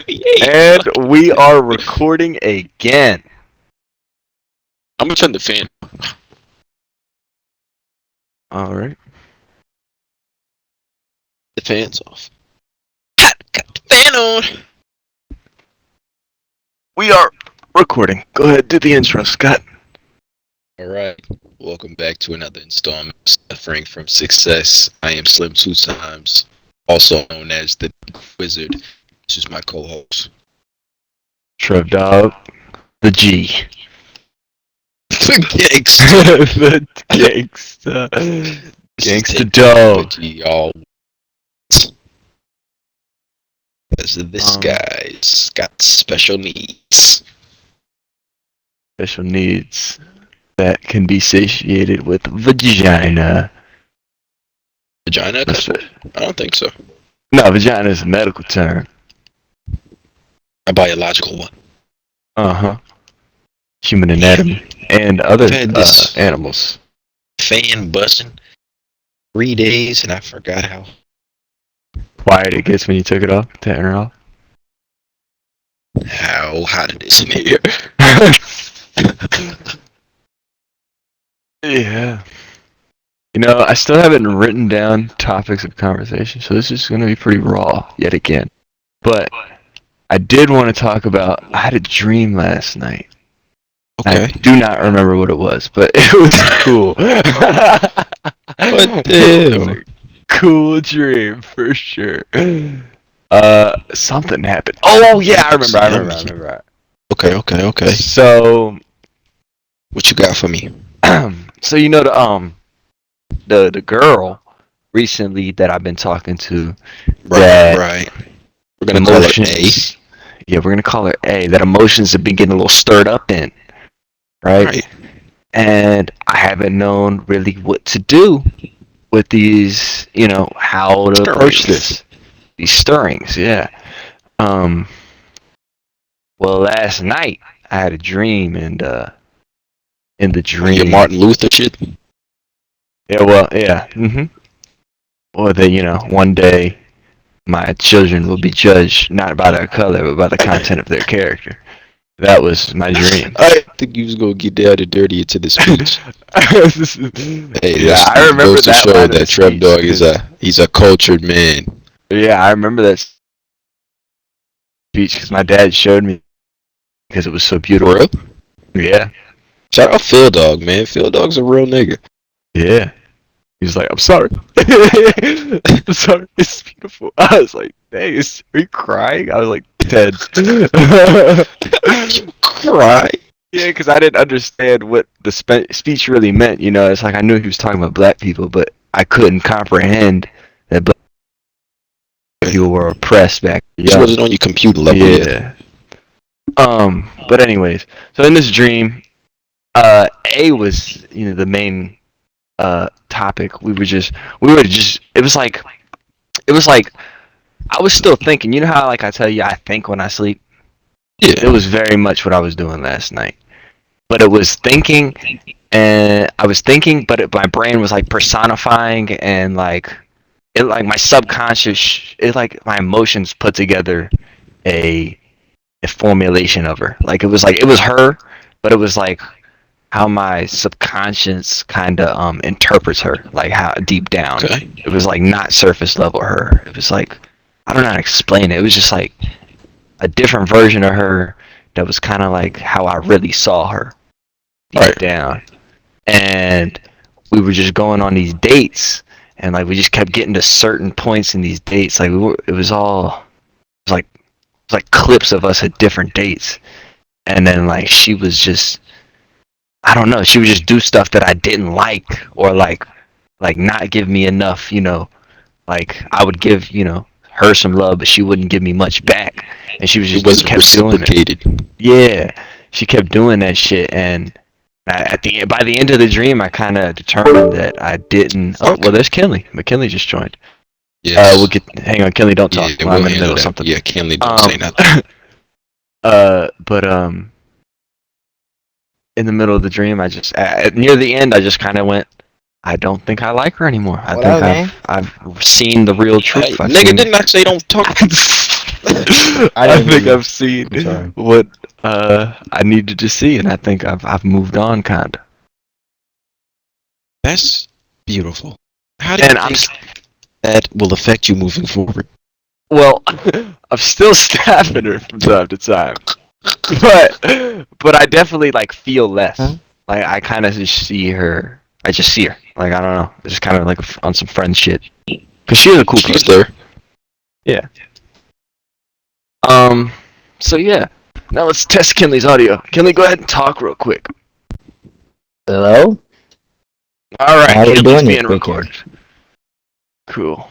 And we are recording again. I'm gonna turn the fan. All right. The fan's off. Got the fan on. We are recording. Go ahead, do the intro, Scott. Alright. Welcome back to another installment of Suffering from Success. I am Slim 2 times, also known as the Negro Wizard. This is my co-host. Trevdog. The G. The gangster. The gangsta. Gangsta dog. dog. Y'all. Because this guy's got special needs. Special needs that can be satiated with vagina. Vagina? I don't think so. No, vagina is a medical term. A biological one. Uh-huh. Human anatomy. And other I've had this animals. Fan busting 3 days and I forgot how Quiet it gets when you took it off. Turn it off. how hot it is in here. Yeah. You know, I still haven't written down topics of conversation, so this is going to be pretty raw yet again. But I did want to talk about, I had a dream last night. Okay. I do not remember what it was, but it was cool. What It was the a cool dream, for sure. Something happened. Oh, yeah, I remember. Okay. So, What you got for me? so you know the girl recently that I've been talking to, Right. We're gonna call her A. Yeah, we're gonna call her A. That emotions have been getting a little stirred up in, right? And I haven't known really what to do with these, how to approach this. These stirrings, yeah. Well, last night I had a dream, and in the dream, Your Martin Luther shit. yeah, well, yeah, or that one day my children will be judged not by their color, but by the content of their character. That was my dream. I think you was gonna get down and dirty into the speech. Hey, Yeah, I remember goes to that show line of that the speech, Trevdog is he's a cultured man. Yeah, I remember that speech because my dad showed me because it was so beautiful. For real? Yeah, Shout out Phil Dog, man. Phil Dog's a real nigga. yeah. He's like, I'm sorry. I'm sorry. It's beautiful. I was like, dang, are you crying? I was like 10. You cry. Yeah, because I didn't understand what the speech really meant. It's like I knew he was talking about black people, but I couldn't comprehend that black people were oppressed back then. Just wasn't on your computer level yet. Yeah. But anyways, so in this dream, A was the main topic. It was like I was still thinking. You know how like I tell you I think when I sleep? Yeah. It was very much what I was doing last night. But it was thinking, and I was thinking, but my brain was like personifying, and like my subconscious, my emotions put together a formulation of her. Like it was her, but it was like how my subconscious kind of interprets her, like how deep down. Okay. It was like not surface level her. It was like, I don't know how to explain it. It was just like a different version of her that was kind of like how I really saw her deep down. And we were just going on these dates, and like we just kept getting to certain points in these dates. Like it was like clips of us at different dates, and then like she was just, I don't know, she would just do stuff that I didn't like, or like not give me enough, like I would give, her some love, but she wouldn't give me much back, and she was just kept doing it. Yeah, she kept doing that shit, and by the end of the dream, I kind of determined that I didn't. Oh, well, there's Kinley. McKinley just joined. Yes. Hang on, Kinley, don't talk. Yeah, I'm in the middle of something. Yeah, Kinley, don't say nothing. But in the middle of the dream, I just near the end, I just kind of went, I don't think I like her anymore. I think I've seen the real truth. Nigga, didn't I say don't talk? I I didn't hear think you. I've seen I'm sorry. what I needed to see, and I think I've moved on, kinda. That's beautiful. How do you And think that will affect you moving forward? well, I'm still stabbing her from time to time, but I definitely like feel less. Huh? Like I kind of just see her. I just see her. Like I don't know. It's just kind of like on some friend shit. Cause she is a cool She's person. there. Yeah. Um. So yeah. Now let's test Kinley's audio. Kinley, go ahead and talk real quick. Hello? All right, How we Kinley's doing this being weekend? recorded. Cool.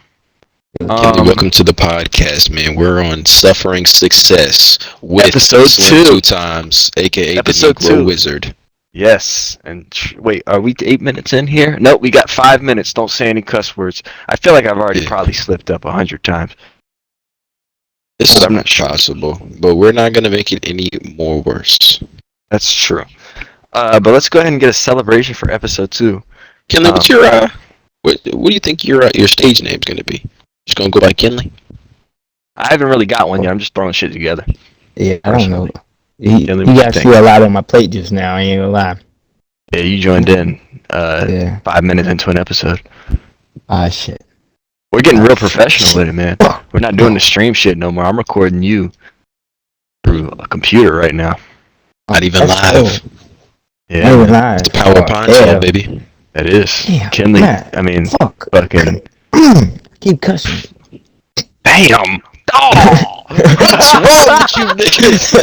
Kinley, Um. welcome to the podcast, man. We're on Suffering Success with Episode Slim 2. Two Times, aka the Episode Negro 2. Wizard. Yes. And wait, are we 8 minutes in here? Nope, we got 5 minutes. Don't say any cuss words. I feel like I've already Yeah, probably slipped up 100 times, it's but I'm not sure. possible, but we're not gonna make it any more worse. That's true. But let's go ahead and get a celebration for episode 2. Kinley, what's your what do you think your stage name's gonna be? Just gonna go by Kinley? I haven't really got one yet. I'm just throwing shit together. Yeah, I don't know. Personally. You, Kinley, you what you got think? a lot on my plate just now. I ain't gonna lie. Yeah, you joined in Yeah. 5 minutes into an episode. Ah, shit. We're getting real Shit. professional with it, man. We're not doing the stream shit no more. I'm recording you through a computer right now. Not even That's live. cool. Yeah, Not even man. live. It's the power of Pine yeah. Sol, baby. That is. Damn, Kinley, man. I mean, Fuck. fucking. Keep cussing. Damn! Oh! What's wrong with you, niggas?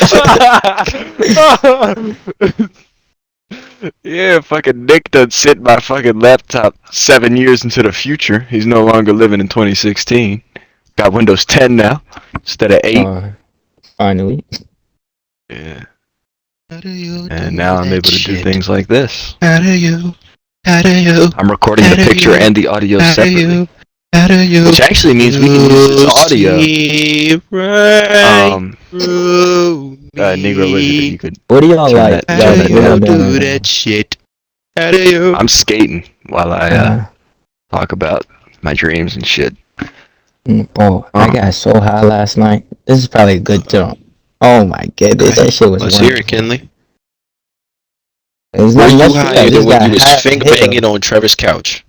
Yeah, fucking Nick done sent my fucking laptop 7 years into the future. He's no longer living in 2016. Got Windows 10 now instead of 8. Finally. Yeah. How do you And do now I'm that able to do shit? things like this. How do you? I'm recording the picture and the audio separately. How do you? Which actually means we can use this audio. See right Um, through Negro Wizard, if me. you could What do y'all turn like? that, How turn do that What y'all you down. doing do right that shit? How do you? I'm skating while I now? talk about my dreams and shit. Oh, I got so high last night. This is probably a good jump. Oh my goodness, that shit was Let's wonderful. hear it, Kinley. There's Were not you much to higher that. than Just when got you was high as finger hell. banging on Trevor's couch?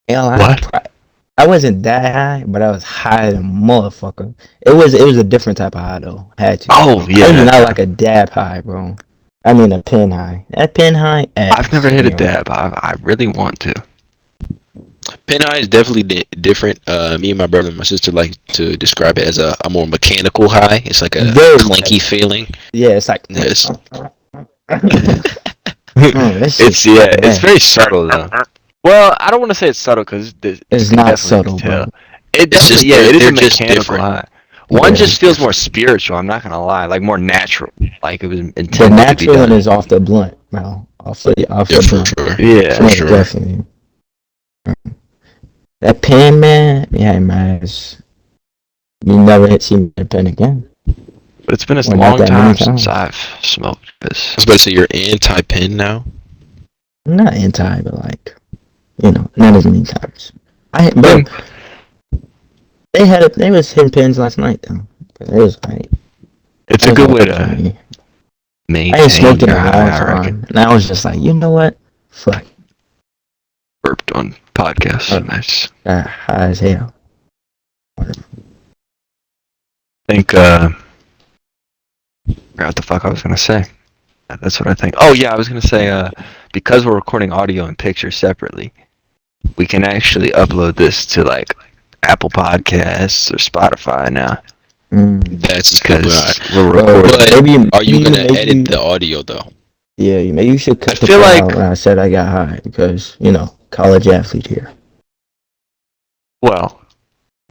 Hell, What? I wasn't that high, but I was high than a motherfucker. It was a different type of high though. Had to. Oh, I was yeah. not like a dab high, bro. I mean a pin high. That pin high. I've never hit a you know. dab. I really want to. Pin high is definitely different. Me and my brother and my sister like to describe it as a more mechanical high. It's like a Very clanky feeling. Yeah, it's like. Yes. That shit's It's yeah. fucking It's bad. very subtle though. Well, I don't want to say it's subtle because you It's can not definitely subtle, tell. bro. It It's definitely, just yeah. It is they're a just mechanical different. high. One Yeah. just feels more spiritual. I'm not gonna lie, like more natural. Like it was The intended to be natural one done. is off the blunt, bro. Off the Yeah, for blunt. sure. Yeah. For Most sure. definitely. That pen, man. Yeah, man. You never see me a pen again. But it's been a Well, not long that many time since times. I've smoked this. I was about to say you're anti-pin now. I'm not anti, but like, not as many times. Bro, they was hitting pins last night though. But it was like, It's that a was good way okay for to me. I maintain ain't smoked in your a long high, I reckon. time, and I was just like, you know what? Fuck, Burped on podcasts. Nice. high as hell. I think forgot what the fuck I was gonna say. That's what I think. Oh yeah, I was gonna say because we're recording audio and picture separately, we can actually upload this to like Apple Podcasts or Spotify now That's because right. we're Well, recording. But are you gonna maybe edit the audio though? Yeah, maybe you should cut I the feel part like out when I said I got high because college athlete here. well,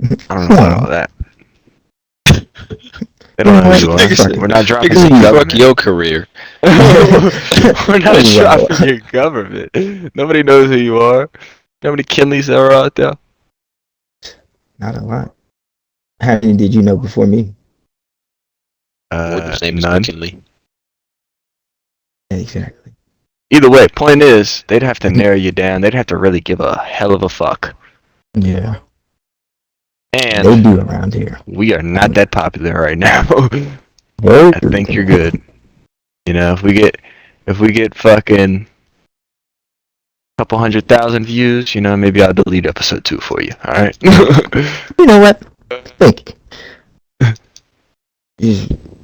I don't know about all that. They don't know who you are. Fuck We're not dropping Niggas your say fuck government. your career. We're not Wow. dropping your government. Nobody knows who you are. You know how many Kinleys there are out there? Not a lot. How many did you know before me? Morgan's name is None. McKinley. Exactly. Either way, point is, they'd have to narrow you down. They'd have to really give a hell of a fuck. Yeah. They And do around here. we are not that popular right now. Word. I think you're good. You know, if we get fucking couple 100,000 views, you know, maybe I'll delete episode 2 for you. All right. You know what? Think.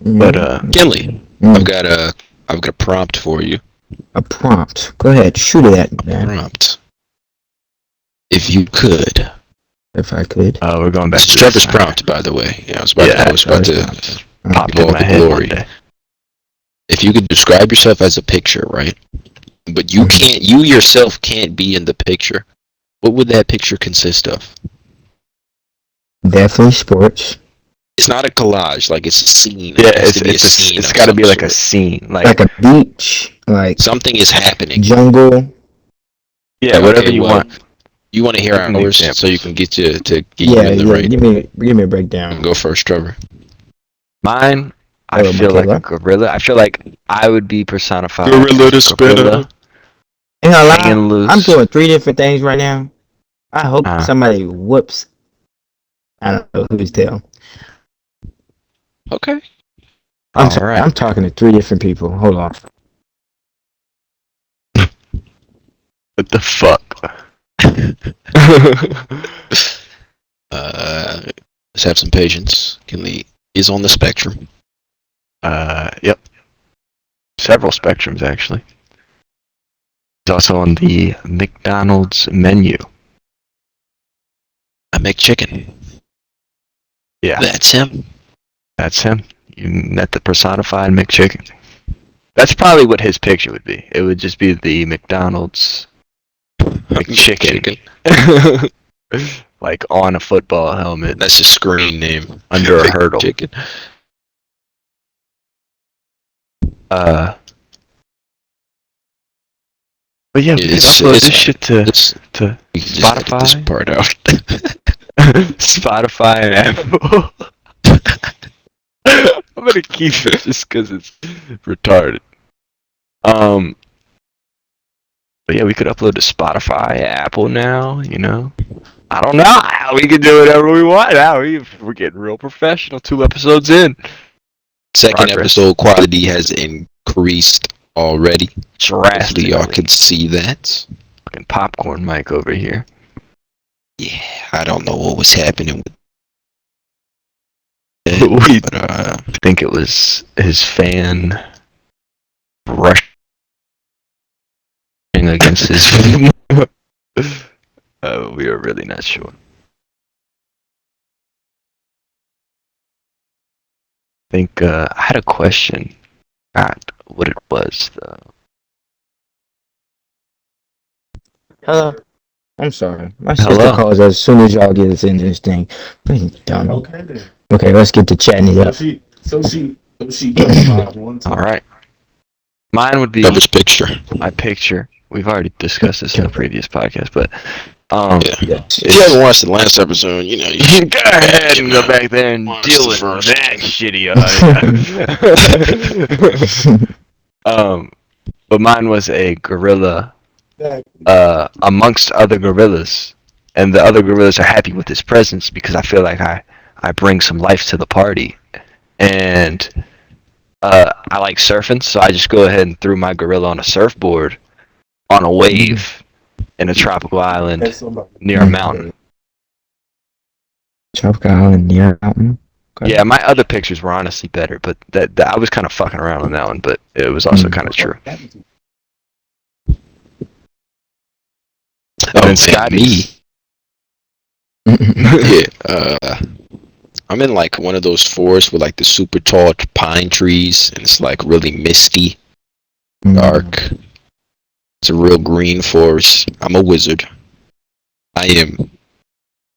But Kinley, I've got a prompt for you. a prompt. Go ahead, shoot it at me, man. Prompt. If you could. If I could. we're going back This is to Trevor's prompt, by the way. Yeah, I was about to popped blow in up my the head one glory. day. If you could describe yourself as a picture, right? But you yourself can't be in the picture. What would that picture consist of? Definitely sports. It's not a collage, like it's a scene. Yeah, It's got to be like a scene, Like a beach, like something is happening. jungle. Yeah, whatever you want. You want to hear Give me ours examples. so you can get you in the right. Give me a breakdown. Go first, Trevor. Mine, I feel like a gorilla. I feel like I would be personified. Gorilla the as a gorilla, hanging loose. I'm doing 3 different things right now. I hope somebody whoops. I don't know who's tail. Okay. I'm sorry. I'm talking to 3 different people. Hold on. What the fuck? Let's have some patience. Kinley is on the spectrum. Yep. Several spectrums, actually. He's also on the McDonald's menu. A McChicken. Yeah. That's him. That's him. You met the personified McChicken. That's probably what his picture would be. It would just be the McDonald's McChicken. Like on a football helmet. That's his screen name. Under a hurdle. Chicken. But yeah, we can upload this shit to Spotify. This part out. Spotify and Apple. I'm gonna keep it just because it's retarded. But yeah, we could upload to Spotify, Apple now. You know, I don't know how we can do whatever we want now. We're getting real professional. 2 episodes in. Second episode quality has increased already. Drastically. Hopefully y'all can see that. Fucking popcorn mic over here. Yeah, I don't know what was happening with But I think it was his fan rushing against his we are really not sure. I think I had a question. Not what it was though. Hello. I'm sorry. My sister calls as soon as y'all get us into this thing. Dumb. Okay then. Okay, let's get to chatting it up. So she All right. Mine would be Trevor's picture. my picture. We've already discussed this in a previous podcast, but Yeah. If you haven't watched the last episode, you know you can go ahead and go back there and deal with that shitty audio. But mine was a gorilla amongst other gorillas, and the other gorillas are happy with his presence because I feel like I bring some life to the party, and I like surfing, so I just go ahead and threw my gorilla on a surfboard on a wave in a tropical island near a mountain. Tropical island near a mountain? Okay. Yeah, my other pictures were honestly better, but that I was kind of fucking around on that one, but it was also kind of true. And Scotty. Yeah, I'm in like one of those forests with like the super tall pine trees, and it's like really misty, dark. It's a real green forest. I'm a wizard. I am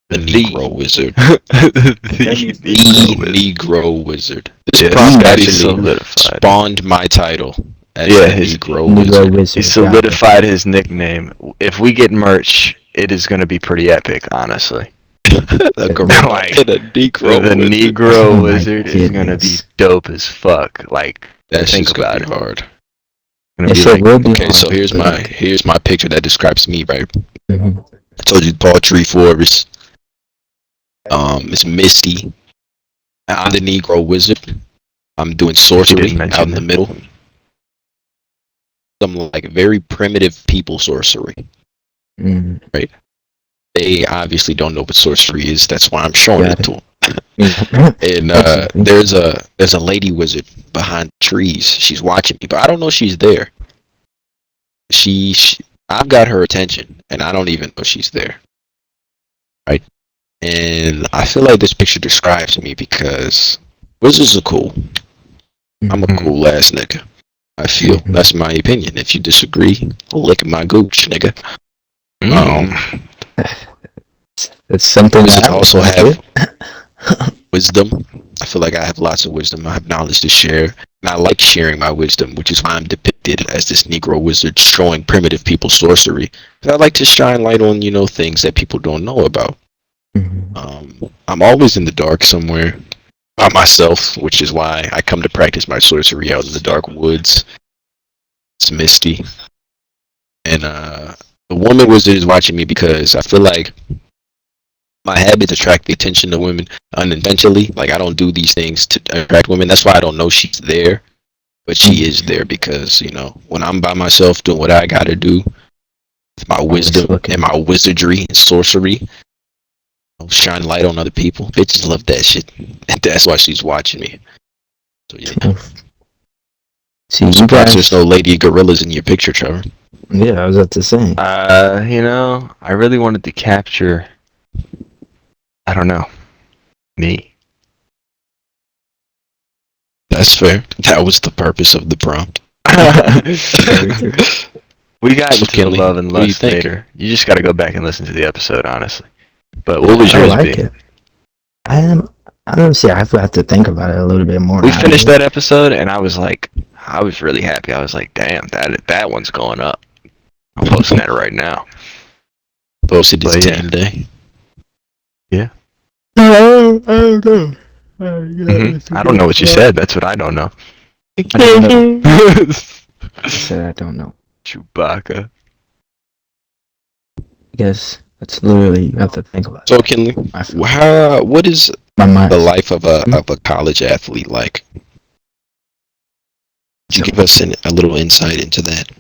the Negro Wizard. the Negro Wizard. This prompt actually spawned my title as the Negro Wizard. He solidified his nickname. If we get merch, it is going to be pretty epic, honestly. The Negro Wizard is going to be dope as fuck. Like, that's think about it. Hard. Okay, so here's my picture that describes me, right? I told you tall tree forest. It's Misty. I'm the Negro Wizard. I'm doing You sorcery didn't out mention in the it. middle. Some like very primitive people sorcery. Mm, They obviously don't know what sorcery is. That's why I'm showing got it to it. them. Yeah. And Exactly. there's a lady wizard behind trees. She's watching me, but I don't know she's there. She I've got her attention, and I don't even know she's there. Right? And I feel like this picture describes me because wizards are cool. I'm a Mhm. cool ass nigga. I feel Mhm. that's my opinion. If you disagree, lick my gooch, nigga. Mm. It's something Wizards that I would also want to have do. wisdom. I feel like I have lots of wisdom. I have knowledge to share, and I like sharing my wisdom, which is why I'm depicted as this Negro wizard showing primitive people sorcery. 'Cause I like to shine light on things that people don't know about. Mhm. I'm always in the dark somewhere by myself, which is why I come to practice my sorcery out in the dark woods. It's misty, and the woman wizard is watching me because I feel like my habits attract the attention of women unintentionally. Like I don't do these things to attract women. That's why I don't know she's there, but she is there because when I'm by myself doing what I gotta do with my Always wisdom and looking. my wizardry and sorcery, shine light on other people. Bitches love that shit, and that's why she's watching me. So yeah, Truth. See, I'm you surprised there's no guys. lady gorillas in your picture, Trevor. Yeah, I was about to say. I really wanted to capture. I don't know me. That's fair. That was the purpose of the prompt. Very true. We got So into the Kinley, love and what do you lust think? later. You just got to go back and listen to the episode, honestly. But what was I yours like be? it. I am. I don't see. I have to think about it a little bit more We finished that nowadays. episode, and I was really happy. I was like, damn, that one's going up. I'm posting that right now. Posted his But yeah, team day. I don't know. I don't know what you said. That's what I don't know. I don't know. Chewbacca. I said I don't know. I guess that's literally you have to think about So that. Kinley, I feel what is my the mind. life of a college athlete like? Could you So give us a little insight into that?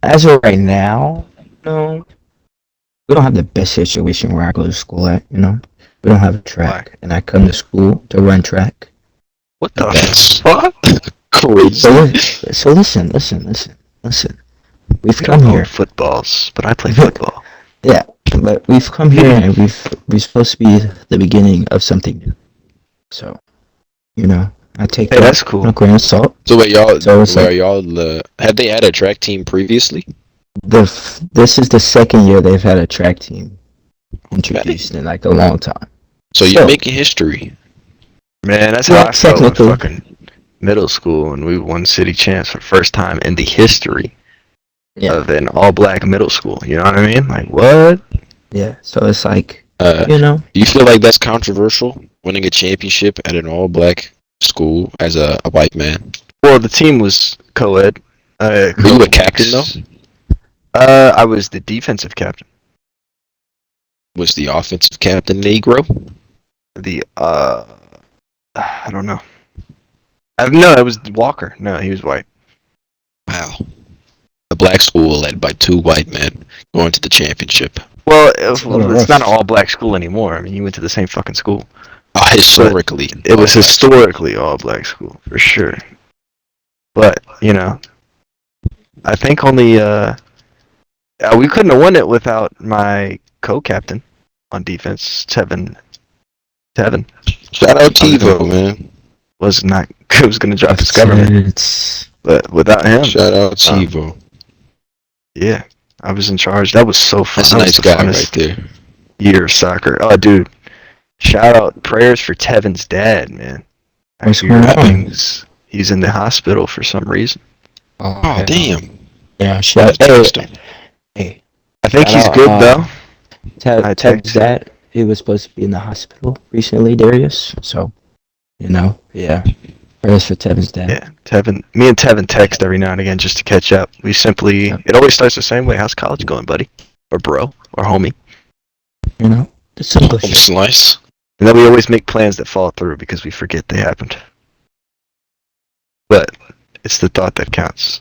as of right now, no, we don't have the best situation where I go to school at. We don't have a Why? track, and I come to school to run track. What the That's fuck? So, crazy. so listen. We've We come don't own here. footballs, but I play football. Yeah, but we've come here and we're supposed to be the beginning of something new. So, I take Hey, that that's on a cool. grain of salt. So wait, y'all, So it's where like y'all have they had a track team previously? this is the second year they've had a track team Okay. introduced in like a long time. So you're So, making history. Man, that's how well, I felt in technically, fucking middle school when we won city champs for the first time in the history yeah, of an all-black middle school. You know what I mean? Like what? yeah. So it's like, Uh, you know, do you feel like that's controversial, winning a championship at an all-black school as a white man? Well, the team was co-ed. Were you a captain though? I was the defensive captain. Was the offensive captain Negro? The I don't know. No, it was Walker. No, he was white. Wow. A black school led by two white men going to the championship. Well, it's a little it's not an rough. all-black school anymore. I mean, you went to the same fucking school, but Historically, it was all-black school. historically all-black school for sure. But I think only we couldn't have won it without my co-captain on defense, Tevin. Shout out I was gonna TiVo, man. was not was gonna drop his That's government, it. but without him, Shout out um, TiVo. yeah, I was in charge. That was so fun. That's a That was nice the guy right funnest there. year of soccer. Oh, dude, shout out prayers for Tevin's dad, man. I What's hear going on? he's in the hospital for some reason. Oh, Oh hell. damn. Yeah, I shout. Hey, text him. hey. I think Shout he's out. good though. I Ted's texted. dad. He was supposed to be in the hospital recently, Darius. So, yeah. Prayers for Tev's dad. Yeah, Tevin. Me and Tevin text every now and again just to catch up. We simply. Yep. It always starts the same way. How's college going, buddy? Or bro? Or homie? You know, The simple Home shit. slice. And then we always make plans that fall through because we forget they happened. But it's the thought that counts.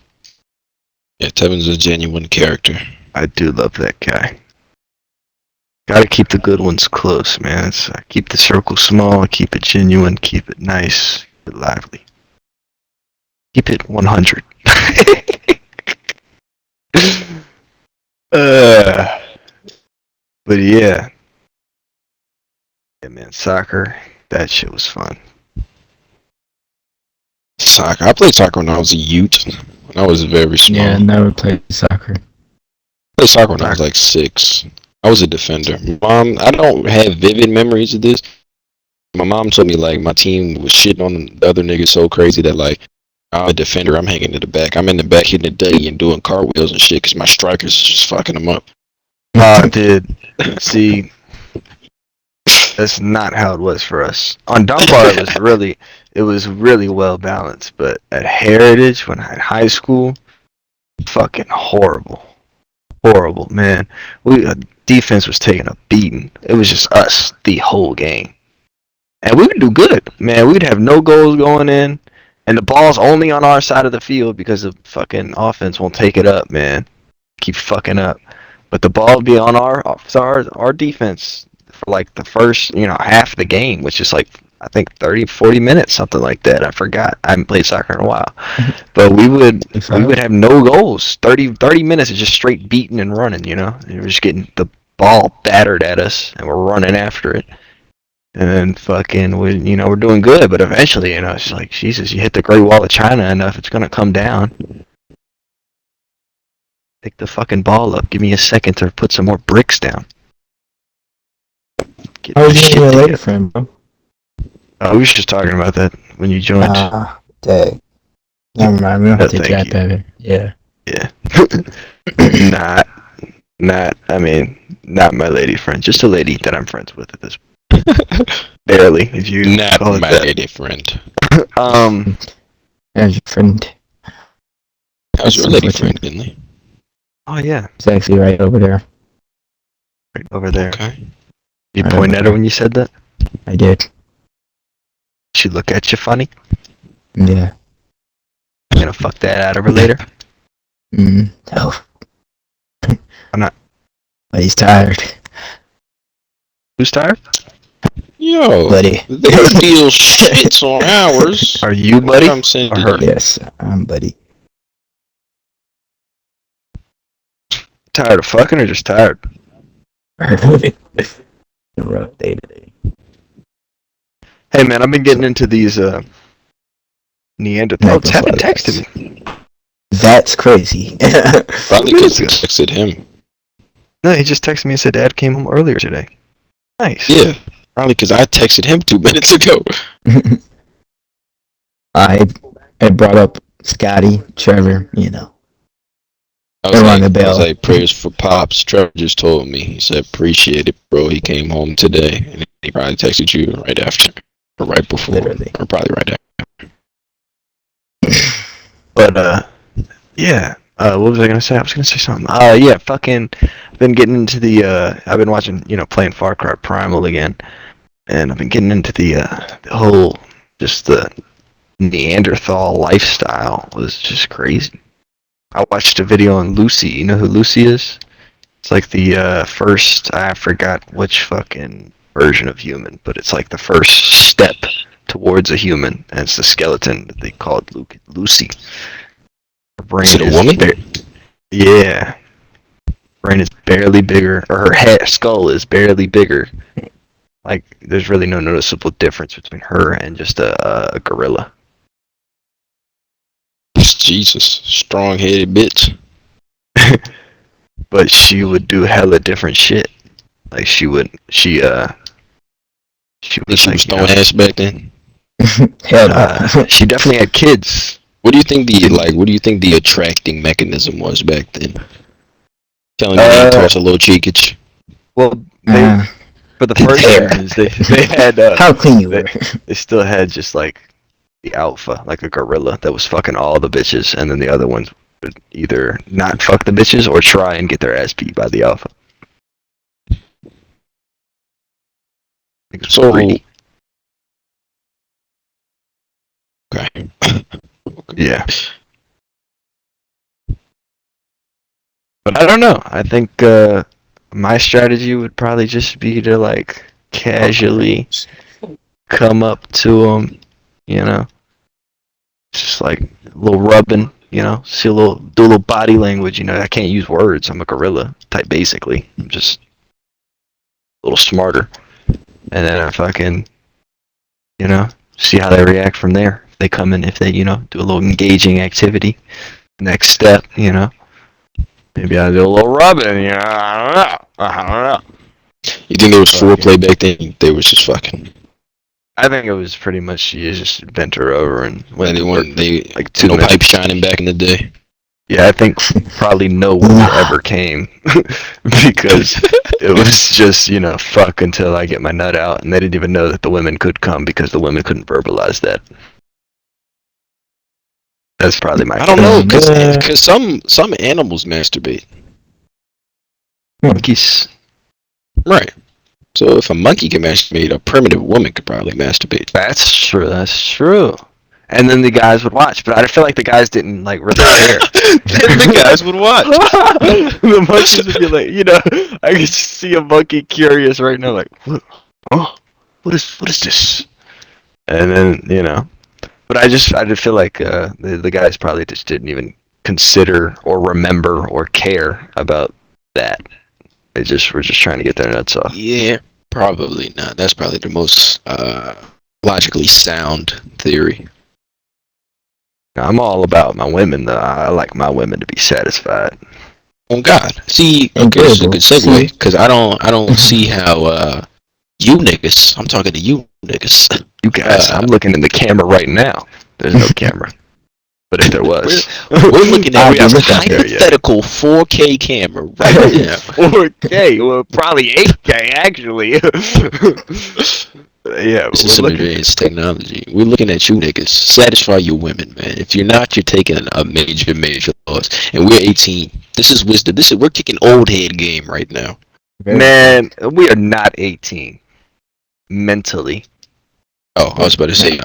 Yeah, Tevin's a genuine character. I do love that guy. Gotta keep the good ones close, man. So keep the circle small, keep it genuine, keep it nice, keep it lively. Keep it 100. uh, but yeah. Yeah, man, soccer, that shit was fun. Soccer. I played soccer when I was a youth. When I was very small. Yeah, I never played soccer. I played soccer when I was like 6. I was a defender. Mom, I don't have vivid memories of this. My mom told me like my team was shitting on the other niggas so crazy that like I'm a defender. I'm hanging in the back. I'm in the back hitting the dutty and doing cartwheels and shit because my strikers is just fucking them up. Dude, see, that's not how it was for us. On Dunbar, it was really well balanced. But at Heritage, when I had high school, fucking horrible, man. We defense was taking a beating. It was just us the whole game, and we would do good, man. We'd have no goals going in, and the ball's only on our side of the field because the fucking offense won't take it up, man. Keep fucking up, but the ball would be on our defense for like the first half of the game, which is like I think 30, 40 minutes, something like that. I forgot. I haven't played soccer in a while. But we would have no goals. 30 minutes of just straight beating and running, And we're just getting the ball battered at us and we're running after it. And then fucking we're doing good, but eventually, it's like Jesus, you hit the Great Wall of China enough, it's gonna come down. Pick the fucking ball up. Give me a second to put some more bricks down. Get How my was shit you and your lady together. friend, bro? We was just talking about that when you joined. Dang. Never mind, we don't have to Thank chat you. about it. Yeah. Yeah. Not my lady friend. Just a lady that I'm friends with at this point. Barely, if you Not call it my that. lady friend. As your friend. How's your That's lady unfortunate. friend, Kinley? Oh yeah, It's actually right over there. right over there. Okay. You Right point over at her there. when you said that? I did. She look at you funny? Yeah. You gonna fuck that out of her later? No. I'm not. But he's tired. Who's tired? Yo, Buddy. their deal shits on ours. Are you, buddy? I'm sending Or her? you. Yes, I'm buddy. Tired of fucking or just tired? Rough day today. Hey man, I've been getting into these Neanderthal. Oh, Tevin texted me. That's crazy. Probably because he texted him. No, he just texted me and said Dad came home earlier today. Nice. Yeah, probably because I texted him 2 minutes ago. I brought up Scotty, Trevor, I They're on the I bell. was like, prayers for Pops. Trevor just told me. He said, appreciate it, bro. He came home today. And he probably texted you right after. Or right before. Literally. Or probably right after. But yeah. What was I gonna say? I was gonna say something. Yeah, fucking. Been getting into the. I've been watching, playing Far Cry Primal again, and I've been getting into the whole, just the Neanderthal lifestyle was just crazy. I watched a video on Lucy. You know who Lucy is? It's like the first. I forgot which fucking version of human, but it's like the first step towards a human, and it's the skeleton that they called Lucy. Her brain Is it a woman? Yeah. Brain is barely bigger, or her head skull is barely bigger. Like, there's really no noticeable difference between her and just a gorilla. Jesus. Strong-headed bitch. But she would do hella different shit. Like, she was She like, was throwing ass back then. Hell no. she definitely had kids. What do you think the attracting mechanism was back then? Telling me to toss a little cheekage. Well, for the first seasons, they had how clean you were. they still had just like the alpha, like a gorilla that was fucking all the bitches, and then the other ones would either not fuck the bitches or try and get their ass beat by the alpha. think it's So pretty. okay. Yeah. But I don't know. I think my strategy would probably just be to like casually come up to them, you know, just like a little rubbing, you know, do a little body language. You know, I can't use words. I'm a gorilla type, basically. I'm just a little smarter, and then I fucking, you know, see how they react from there. If they come in, if they, you know, do a little engaging activity. Next step, you know, maybe I do a little rubbing. You know, I don't know. I don't know. You think there was Fucking. foreplay back then? They was just fucking. I think it was pretty much you just bent her over and went to work They like ain't no pipe 2 minutes. shining back in the day. Yeah, I think probably no women ever came because it was just, you know, fuck until I get my nut out, and they didn't even know that the women could come because the women couldn't verbalize that. That's probably my I don't know, guess. cause some animals masturbate. Monkeys. Right. So if a monkey can masturbate, a primitive woman could probably masturbate. That's true. That's true. And then the guys would watch, but I feel like the guys didn't like really care. Then the guys would watch. The monkeys would be like, you know, I could see a monkey curious right now, like, oh, what is this? And then, you know, but I just feel like the guys probably just didn't even consider or remember or care about that. They just were just trying to get their nuts off. Yeah, probably not. That's probably the most logically sound theory. I'm all about my women, though. I like my women to be satisfied. Oh God. See, And okay, this is a good, good bro. segue because I don't see how you niggas. I'm talking to you niggas. You guys, I'm looking in the camera right now. There's no camera. But if there was, We're looking at we a haven't got there yet. hypothetical 4K camera right now. 4K, well, probably 8K actually. Yeah, This is we're some looking. advanced technology. We're looking at you niggas. Satisfy your women, man. If you're not, you're taking a major loss. And we're 18. This is wisdom. We're kicking old head game right now. Man, we are not 18 mentally. Oh, I was about to say,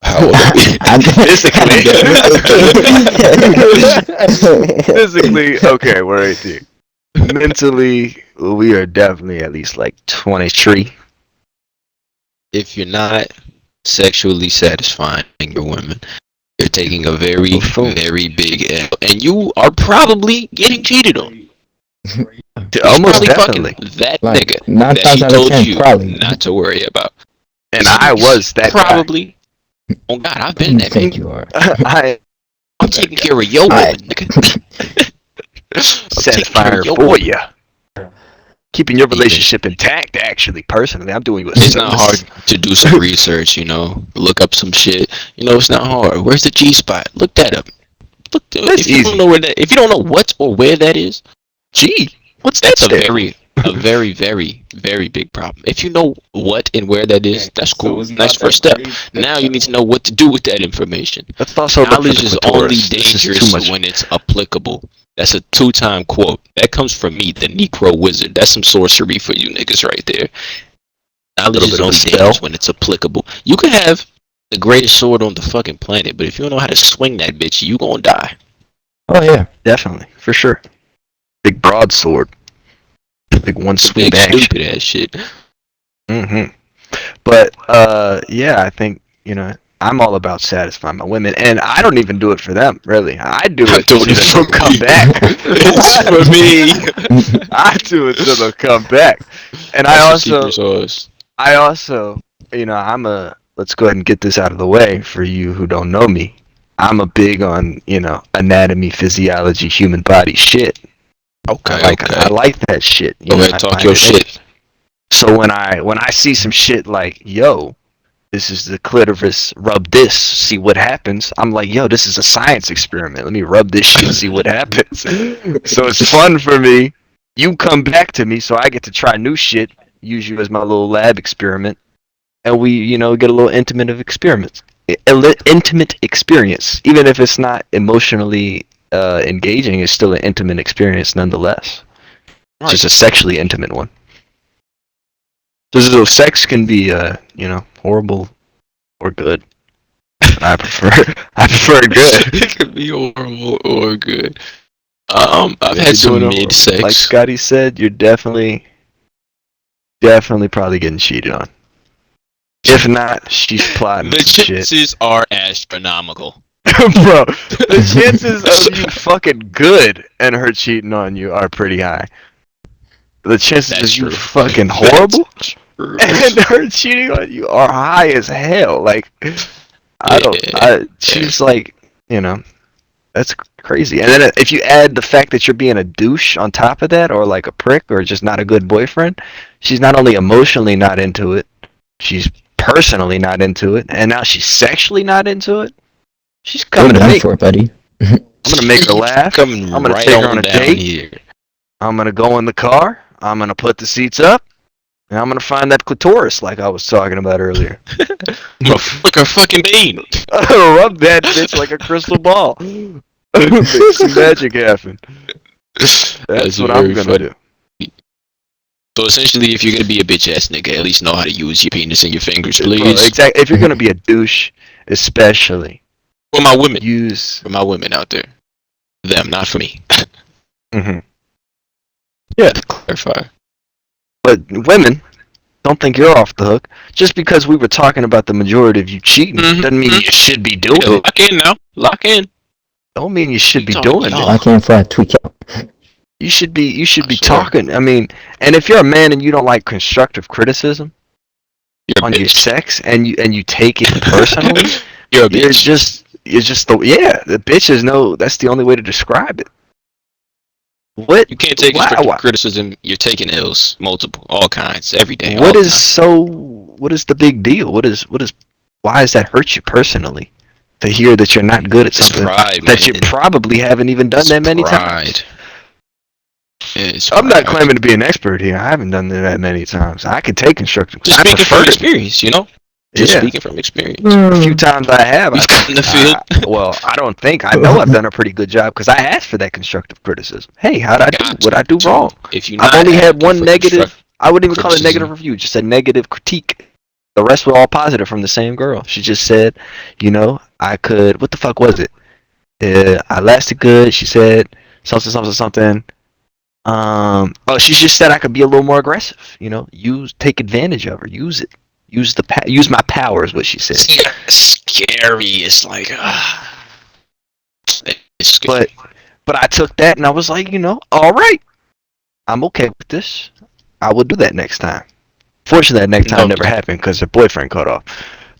how old are we? Physically, okay, we're 18. Mentally, we are definitely at least like 23. If you're not sexually satisfying your women, you're taking a very, very big L. And you are probably getting cheated on. Almost Probably definitely. fucking that Like, nigga 9 that times she out of told 10, you probably. not to worry about. And I was that guy. Probably. Oh God, I've been that Thank nigga. you are. I'm taking care of your woman, nigga. I'm taking care Satisfying of your for woman. you. Keeping your relationship intact, actually, personally. I'm doing you a It's service. not hard to do some research, you know. Look up some shit. You know, it's not hard. Where's the G spot? Look that up. Look, That's if you easy. don't know where that, if you don't know what or where that is, Gee, what's that that's a stand very big problem. If you know what and where that is, that's cool. Nice first step. Now you need to know what to do with that information. Let's also look for Knowledge the is only clitoris. This is too dangerous much. when it's applicable. That's a 2-time quote. That comes from me, the Negro Wizard. That's some sorcery for you niggas right there. Knowledge is bit of a only spell. dangerous when it's applicable. You can have the greatest sword on the fucking planet, but if you don't know how to swing that bitch, you gonna die. Oh yeah. Definitely, for sure. Big broadsword. Big one sweep Big action. stupid ass shit. Mm-hmm. But yeah, I think, you know, I'm all about satisfying my women, and I don't even do it for them, really. I do I'm it doing so it that for they'll come me. back. It's for me. I do it so they'll come back. And That's the secret sauce. I also, you know, let's go ahead and get this out of the way for you who don't know me. I'm a big on, you know, anatomy, physiology, human body shit. Okay, I like that shit. You Go know, ahead, I talk find your it shit. So when I see some shit like, yo, this is the clitoris, rub this, see what happens. I'm like, yo, this is a science experiment. Let me rub this shit, see what happens. So it's fun for me. You come back to me, so I get to try new shit, use you as my little lab experiment, and we, you know, get a little intimate experience. Even if it's not emotionally engaging, it's still an intimate experience nonetheless. It's just a sexually intimate one. So sex can be, horrible or good. I prefer, I prefer good. It could be horrible or good. I've If had you're some doing mid it, like sex. Scotty said, you're definitely probably getting cheated on. If not, she's plotting The some shit. chances are astronomical. Bro, the chances of you fucking good and her cheating on you are pretty high. The chances That's of you true. fucking That's horrible true. and her cheating on you are high as hell. Like, Yeah. she's like, that's crazy. And then if you add the fact that you're being a douche on top of that, or like a prick, or just not a good boyfriend, she's not only emotionally not into it, she's personally not into it, and now she's sexually not into it. She's You're coming to done me. for, buddy. I'm gonna make her laugh. Coming I'm gonna right take her on on a down date. here. I'm gonna go in the car. I'm gonna put the seats up. And I'm gonna find that clitoris like I was talking about earlier. I'm gonna flick her fucking bean. Rub that bitch like a crystal ball. Make some magic happen. That's what I'm very gonna funny. do. So essentially, if you're gonna be a bitch ass nigga, at least know how to use your penis and your fingers, Bro, please. exactly. If you're gonna be a douche, especially For my women, use. for my women out there, them, not for me. Mm-hmm. Yeah, Clarify. but women, don't think you're off the hook. Just because we were talking about the majority of you cheating doesn't mean you should be doing Yeah, it. lock in now. Lock in. Don't mean you should be Talking doing y'all. it. I can't flat tweak out. You should be I swear. talking. I mean, and if you're a man and you don't like constructive criticism You're a on your bitch. sex and you take it personally, You're a you're bitch. just the bitch is no. That's the only way to describe it. What? You can't take Why? constructive criticism. You're taking L's, multiple, all kinds, every day. all What the is time. so? What is the big deal? What is? Why does that hurt you personally? To hear that you're not good at It's something pride, that you man. probably haven't even done It's that many pride. times. It's I'm not pride. claiming to be an expert here. I haven't done that many times. I can take constructive. Just I speaking prefer from it. experience, you know. Just Yeah. speaking from experience. A few times I have. We've gotten the field. I don't think. I know I've done a pretty good job because I asked for that constructive criticism. Hey, how'd I do? Got What I do to. wrong? If you I've not only had asking one for negative. I wouldn't even call it a criticism. negative review. Just a negative critique. The rest were all positive from the same girl. She just said, I could. What the fuck was it? I lasted good. She said something, something, something. She just said I could be a little more aggressive. Take advantage of her. Use it. Use my power is what she said. See, that's scary. It's like, it's scary. But I took that and I was like, all right, I'm okay with this. I will do that next time. Fortunately, that next time never happened because her boyfriend cut off.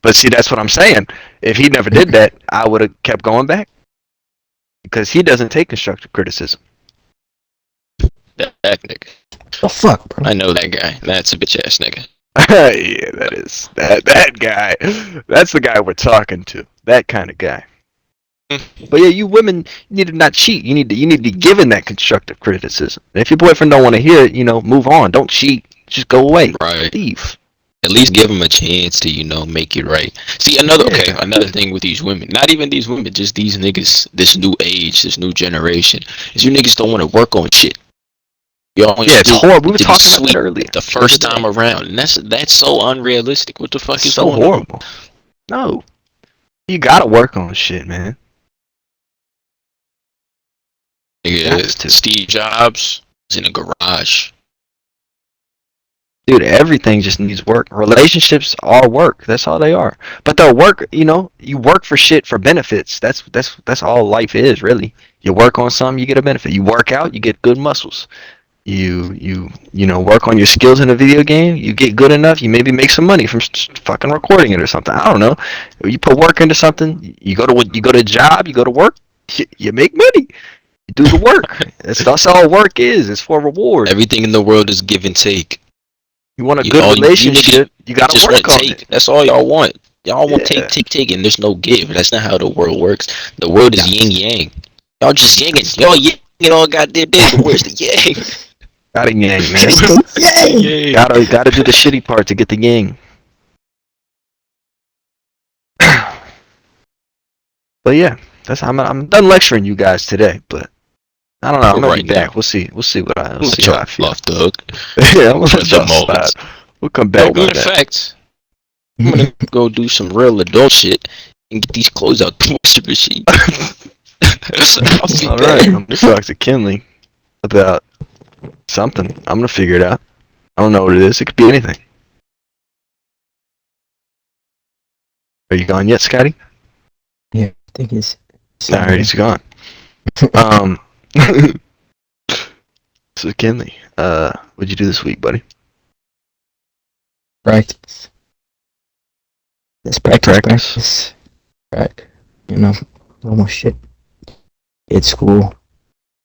But see, that's what I'm saying. If he never did that, I would have kept going back because he doesn't take constructive criticism. That nigga. The fuck, bro? I know that guy. That's a bitch ass nigga. Yeah, that is that guy. That's the guy we're talking to. That kind of guy. But yeah, you women need to not cheat. You need to be given that constructive criticism. And if your boyfriend don't want to hear it, move on. Don't cheat. Just go away. Right. Leave. At least give him a chance to, make it right. See, another thing with these women, not even these women, just these niggas, this new age, this new generation, is you niggas don't want to work on shit. It's horrible. We were talking about that earlier. The first time around, and that's so unrealistic. What the fuck is so going horrible? on? No, you gotta work on shit, man. Steve Jobs is in a garage. Dude, everything just needs work. Relationships are work. That's all they are. But they'll work. You work for shit for benefits. That's all life is, really. You work on something, you get a benefit. You work out, you get good muscles. You work on your skills in a video game. You get good enough. You maybe make some money from fucking recording it or something. I don't know. You put work into something. You go to a job. You go to work. You make money. You do the work. That's all work is. It's for reward. Everything in the world is give and take. You want a good relationship, you gotta just work on take. it. That's all y'all want. Y'all want take, and there's no give. That's not how the world works. The world is yin yang. Y'all just yinging. Y'all yinging all goddamn day, but where's the yang? Gotta yang, man. Yang. Gotta do the shitty part to get the yang. But yeah, I'm done lecturing you guys today, but I don't know. I'm gonna be back. We'll see. We'll see how I feel. Off the hook. Yeah, I'm gonna let y'all slide. We'll come No, back on matter of that. fact, I'm gonna go do some real adult shit and get these clothes out the washing machine. I'll be All right, back. I'm gonna talk to Kinley about something. I'm gonna figure it out. I don't know what it is. It could be anything. Are you gone yet, Scotty? Yeah, I think it's. Alright, he's gone. So Kinley, what'd you do this week, buddy? Practice. Let's practice. Right. You know, normal shit. It's school.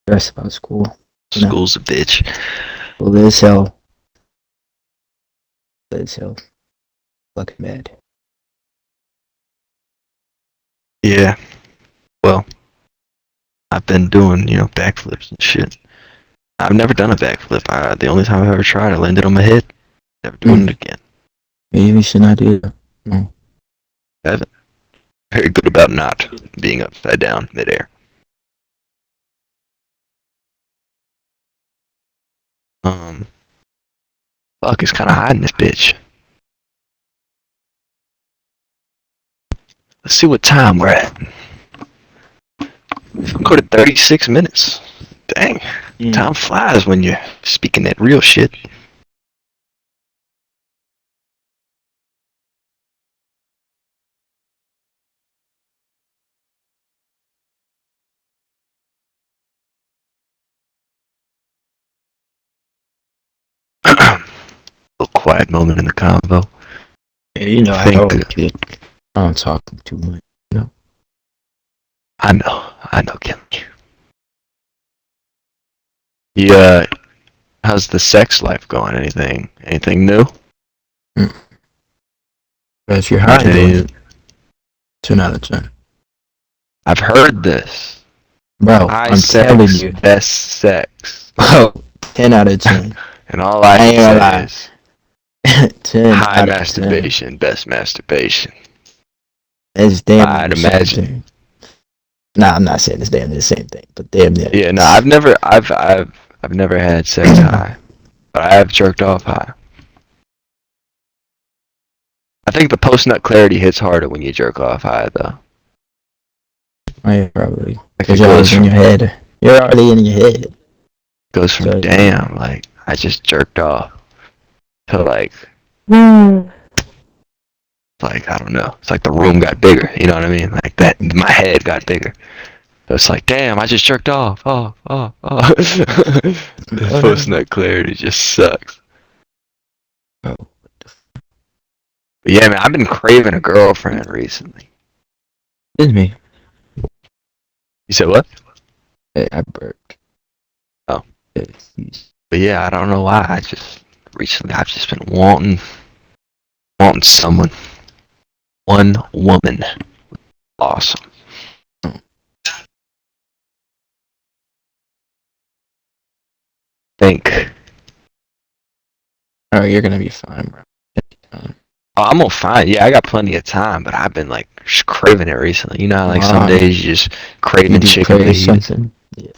Stress about school. You know, School's a bitch. school is hell. It's hell. Fucking bad. Yeah. Well, I've been doing, backflips and shit. I've never done a backflip. The only time I've ever tried, I landed on my head. Never doing it again. Maybe we should not do that. No. Haven't. Very good about not being upside down midair. Fuck, it's kind of hot in this bitch. Let's see what time we're at. We've recorded 36 minutes. Dang, time flies when you're speaking that real shit. A little quiet moment in the convo. Yeah, you know, I think I don't talk too much. I know, Kim. Yeah, how's the sex life going? Anything new? But if you're high doing Any, it, 10 out of 10. I've heard this. Bro, High I'm telling sex, you. best sex. Bro, 10 out of 10. And all I ain't can gonna say lie. is 10 high out of 10. masturbation, best masturbation. It's damn near I'd the same imagine. thing. Nah, I'm not saying it's damn near the same thing, but damn near. Yeah, no, I've never had sex high, but I have jerked off high. I think the post-nut clarity hits harder when you jerk off high, though. Oh, yeah, probably. Like Because it you're goes already in your from head. You're already in your head. So, damn, like I just jerked off to like I don't know. It's like the room got bigger. You know what I mean? Like that, my head got bigger. So it's like, damn, I just jerked off. Oh. The post-nut clarity just sucks. Oh. But yeah, man, I've been craving a girlfriend recently. It's me. You said what? Hey, I burped. Oh. Yes. But yeah, I don't know why. Recently I've just been wanting someone. One woman. Awesome. Think. Oh, you're gonna be fine, bro. Oh, I'm gonna find. Yeah, I got plenty of time, but I've been like just craving it recently. You know, how, like some Why? days you just You craving do chicken crave feed. something. Yeah.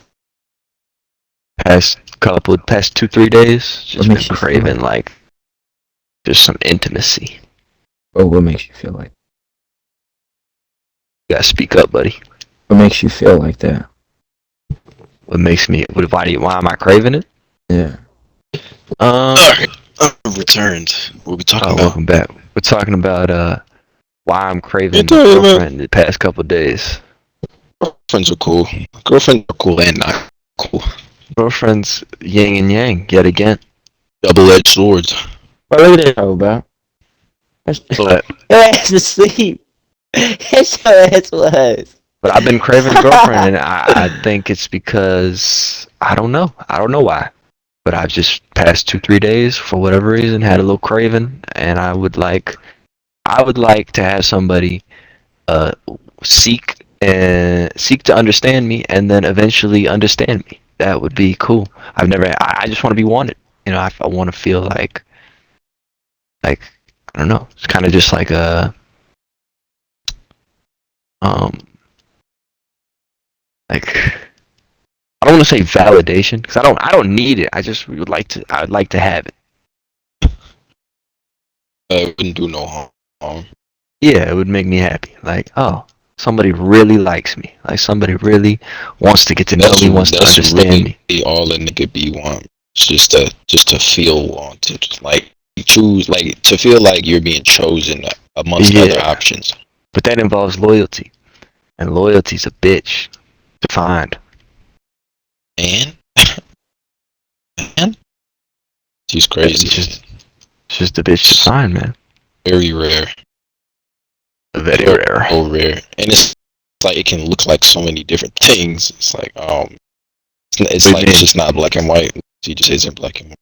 Past 2-3 days, What just makes been you feel craving like? like just some intimacy. Or what makes you feel like? You gotta speak up, buddy. What makes you feel like that? What makes me? Why am I craving it? Yeah. Alright, I've returned. What are we talking about? Welcome back. We're talking about why I'm craving You're my talking about girlfriend the past couple days. girlfriends are cool. Girlfriends are cool and not cool. Girlfriend's yin and yang yet again. Double-edged swords. But look at this, hoe, bro. But Your ass is asleep. It's your ass was. but I've been craving a girlfriend, and I think it's because I don't know. I don't know why. But I've just past 2-3 days for whatever reason had a little craving, and I would like to have somebody uh seek to understand me, and then eventually understand me. That would be cool. I just want to be wanted. I want to feel like I don't know. It's kind of just like a um like I don't want to say validation because I don't need it. I just would like to. I would like to have it. It wouldn't do no harm. Yeah, it would make me happy. Like, oh, somebody really likes me. Like somebody really wants to get to know me, wants to That's understand really me. all a nigga be want. It's just to feel wanted, like you choose, like to feel like you're being chosen amongst other Yeah, options. but that involves loyalty, and loyalty's a bitch to find. And man, she's It's crazy. just a bitch to It's find, man. very rare, Very so rare. rare, and it's like it can look like so many different things. It's like it's What do like you it's mean? just not black and white. She just isn't black and white.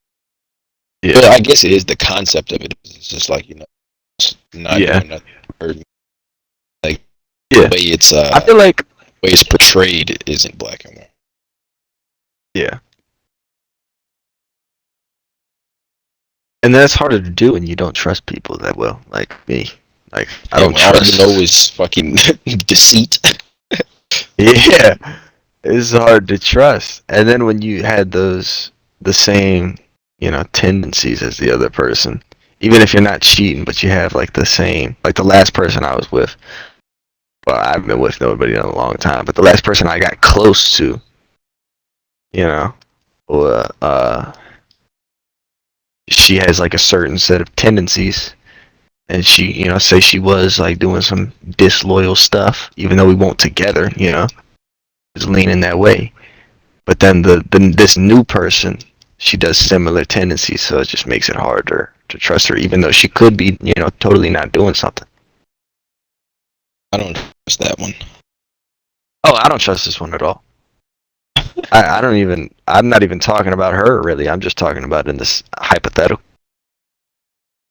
Well, Yeah, I guess it is the concept of it. It's just like it's not yeah, doing nothing. Hurt me. Like yeah. the way it's I feel like, way it's portrayed isn't black and white. yeah, and that's harder to do when you don't trust people that well, like me. Like I Yeah, don't when all you know trust. is fucking deceit. Yeah, it's hard to trust. And then when you had the same, tendencies as the other person, even if you're not cheating, but you have like the same, like the last person I was with. Well, I've been with nobody in a long time, but the last person I got close to, you know, well, she has like a certain set of tendencies, and she, say she was like doing some disloyal stuff, even though we weren't together, was leaning that way. But then this new person, she does similar tendencies, so it just makes it harder to trust her, even though she could be, totally not doing something. I don't trust that one. Oh, I don't trust this one at all. I don't even. I'm not even talking about her really. I'm just talking about in this hypothetical.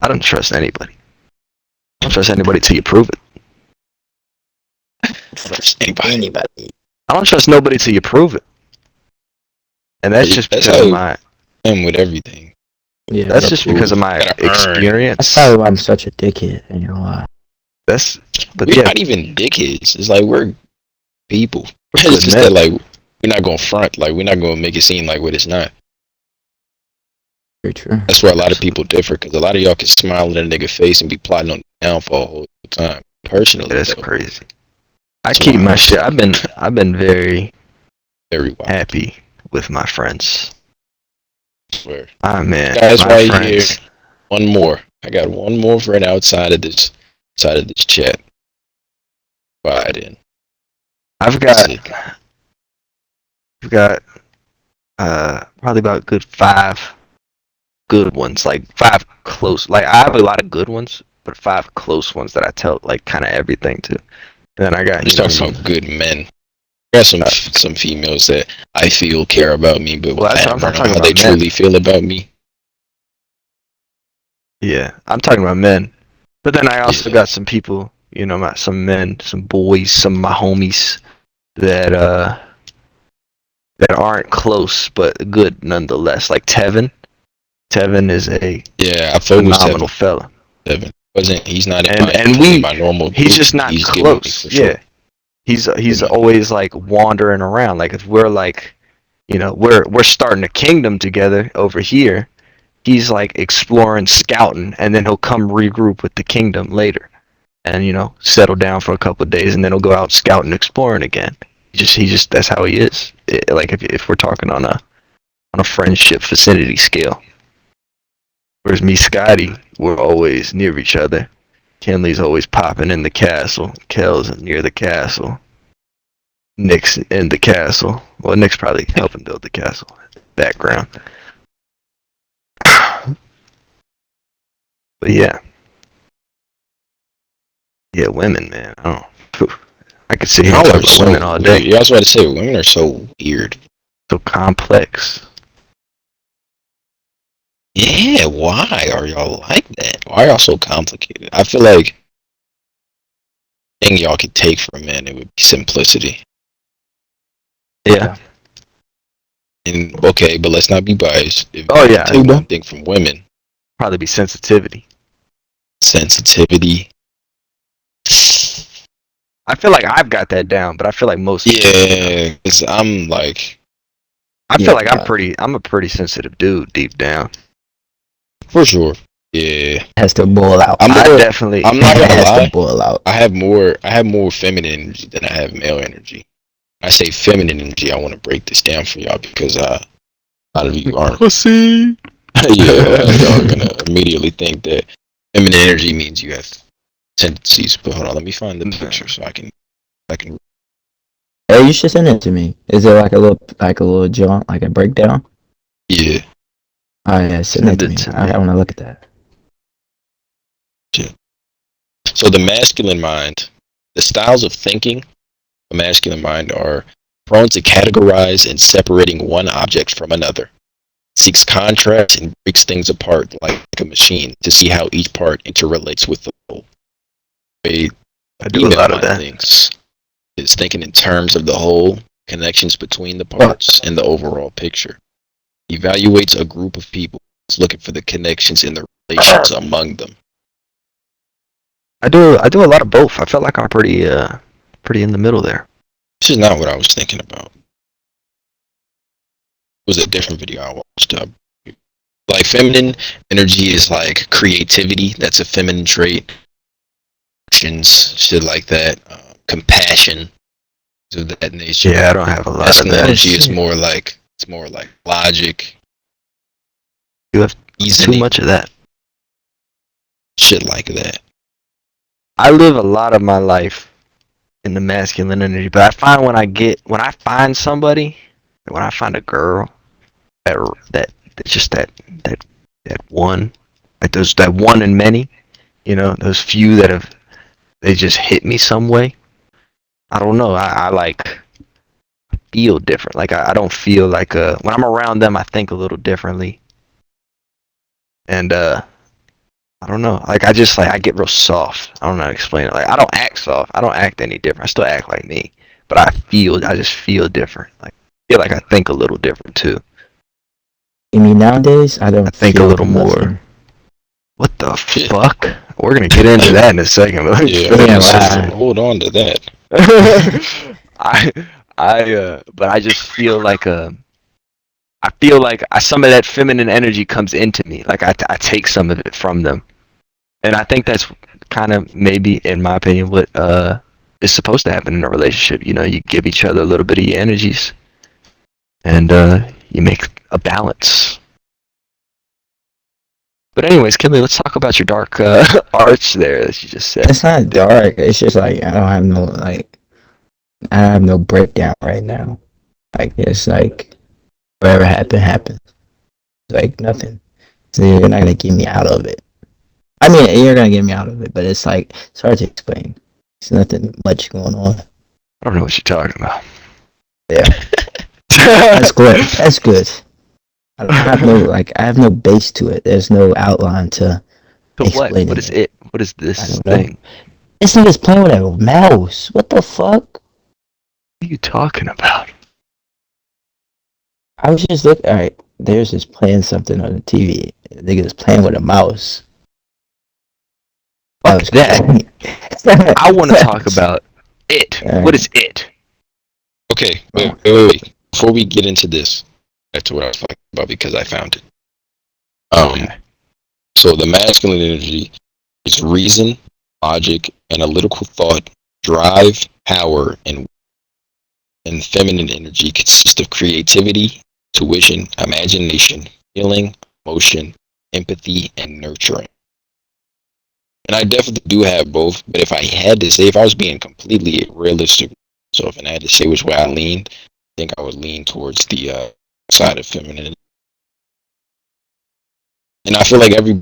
I don't trust anybody. I don't trust anybody till you prove it. Trust anybody. Anybody. I don't trust nobody till you prove it, and that's just That's because how of I my. am with everything. Yeah, That's Gotta just because prove. of my Gotta earn. that's experience. probably why I'm such a dickhead. You know why? That's. But We're yeah, not even dickheads. It's like we're people. we're It's good just men. that like we're not gonna front. Like we're not gonna make it seem like what it's not. Very true. That's where a lot of people differ. Because a lot of y'all can smile in a nigga face and be plotting on the downfall all the time. Personally, That's though, crazy. I that's keep my wild. shit. I've been very Very wild. happy with my friends. I swear. Ah man, Guys, my right here. friends. One more. I got one more friend outside of this chat. Right in. I've That's got it. I've got probably about good 5 good ones, like 5 close. Like I have a lot of good ones, but 5 close ones that I tell like kind of everything to. Then I got He's talking some. about good men. I got some females that I feel care about me, but Well, I I'm don't know talking how about they men. truly feel about me. Yeah, I'm talking about men. But then I also Yeah. got some people, some men, some boys, some of my homies that aren't close but good nonetheless. Like Tevin. Tevin is a Yeah, I fuck with phenomenal Tevin. fella. He's not in And my and in we my normal he's group, just but not he's giving me close. for sure. Yeah. He's Good money. always like wandering around. Like if we're like, we're starting a kingdom together over here, he's like exploring, scouting, and then he'll come regroup with the kingdom later, and settle down for a couple of days, and then he'll go out scouting, exploring again. He just that's how he is. Like if we're talking on a friendship vicinity scale. Whereas me, Scotty, we're always near each other. Kenley's always popping in the castle. Kel's near the castle. Nick's in the castle. Well, Nick's probably helping build the castle. Background. But yeah. Yeah, women, man. I could sit here and Y'all talk are about so women all weird. day. Yeah, I was about to say women are so weird. So complex. Yeah, why are y'all like that? Why are y'all so complicated? I feel like the thing y'all could take from men it would be simplicity. Yeah. And okay, but let's not be biased. If Oh you could yeah. take one thing from women, Probably be sensitivity. sensitivity. I feel like I've got that down, but I feel like most people don't. Yeah, because I'm like, I feel like Yeah. I'm a pretty sensitive dude deep down. for sure. Yeah. It has to boil out. I'm I more. definitely. I'm not It gonna has to lie. boil out. I have more feminine energy than I have male energy. When I say feminine energy, I want to break this down for y'all because a lot of you aren't. Pussy. Yeah, a lot of y'all are gonna immediately think that feminine energy means you have tendencies. But hold on, let me find the picture so I can. Hey, you should send it to me. Is it like a little jaunt, like a breakdown? Yeah. Oh yeah, send it Send to it me. to I me. want to look at that. Yeah. So the masculine mind, the styles of thinking, the masculine mind are prone to categorize and separating one object from another. Seeks contrast and breaks things apart like a machine to see how each part interrelates with the whole. The I do a female lot of mind that. thinks is thinking in terms of the whole, connections between the Well, parts, and the overall picture. Evaluates a group of people, is looking for the connections and the relations among them. I do a lot of both. I felt like I'm pretty in the middle there. This is not what I was thinking about. It was a different video I watched. Like feminine energy is like creativity. That's a feminine trait. Actions, shit like that. Compassion, of that nature. Yeah, I don't have a lot of Masculine that. energy is shit. more like logic, You have too reasoning, much of that. shit like that. I live a lot of my life in the masculine energy, but I find when I find somebody, when I find a girl that that's just that that one, like those that one in many, those few that have they just hit me some way. I don't know. I like feel different. Like I don't feel like when I'm around them, I think a little differently, and I don't know. Like I just like I get real soft. I don't know how to explain it. Like I don't act soft. I don't act any different. I still act like me, but I just feel different. Like I feel like I think a little different too. I mean, nowadays I I don't think a feel little more. nothing. What the Shit. fuck? We're gonna get into that in a second, but let me Yeah, I'm Yeah, gonna finish say this. right. hold on to that. I but I just feel like I feel like some of that feminine energy comes into me. Like I take some of it from them, and I think that's kind of maybe, in my opinion, what is supposed to happen in a relationship. You give each other a little bit of your energies, and you make a balance. But anyways, Kinley, let's talk about your dark arts there that you just said. It's not dark. It's just like I don't have no like I have no breakdown right now. Like it's like whatever happened happened. It's like nothing. So you're not gonna get me out of it. I mean, you're gonna get me out of it, but it's like it's hard to explain. There's nothing much going on. I don't know what you're talking about. Yeah, that's good. That's good. I don't have no like I have no base to it. There's no outline to So what? What explaining is it. it? What is I this don't know. thing? This nigga's playing with a mouse. What the fuck? What are you talking about? I was just looking. All right, there's just playing something on the TV. The nigga's playing with a mouse. That Fuck was that. crazy. I want to talk about it. What is it? Okay, wait. Before we get into this, back to what I was talking about because I found it. Um, Okay. so the masculine energy is reason, logic, analytical thought, drive, power, and feminine energy consists of creativity, intuition, imagination, feeling, emotion, empathy, and nurturing. And I definitely do have both, but if I had to say, if I was being completely realistic, so if I had to say which way I leaned, I think I would lean towards the side of feminine. And I feel like every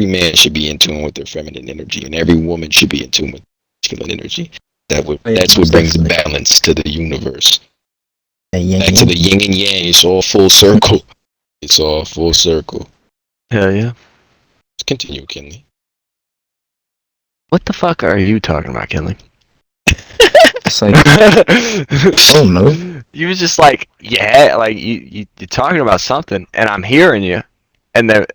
man should be in tune with their feminine energy, and every woman should be in tune with masculine energy. Yeah, That's what most brings definitely. balance to the universe. Yeah, Ying Back to the Yang. yin and yang. It's all full circle. It's all full circle. Hell yeah. Let's continue, Kinley. What the fuck are you talking about, Kinley? It's like oh no. You was just like, yeah, like you're talking about something, and I'm hearing you, and then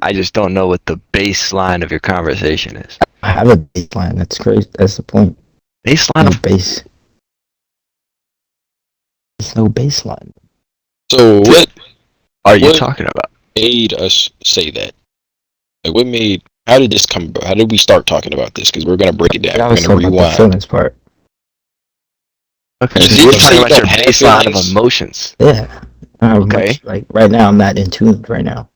I just don't know what the baseline of your conversation is. I have a baseline. That's crazy. That's the point. Baseline No of base. There's no baseline. So what what are you what talking about? made us say that? Like, what made? How did this come about? How did we start talking about this? Because we're gonna break it down. I We're was gonna talking about the rewind. feelings part. Okay, You so did. you're You say talking you about don't your have baseline of feelings. emotions. Yeah. Okay. Much like right now, I'm not in tune right now.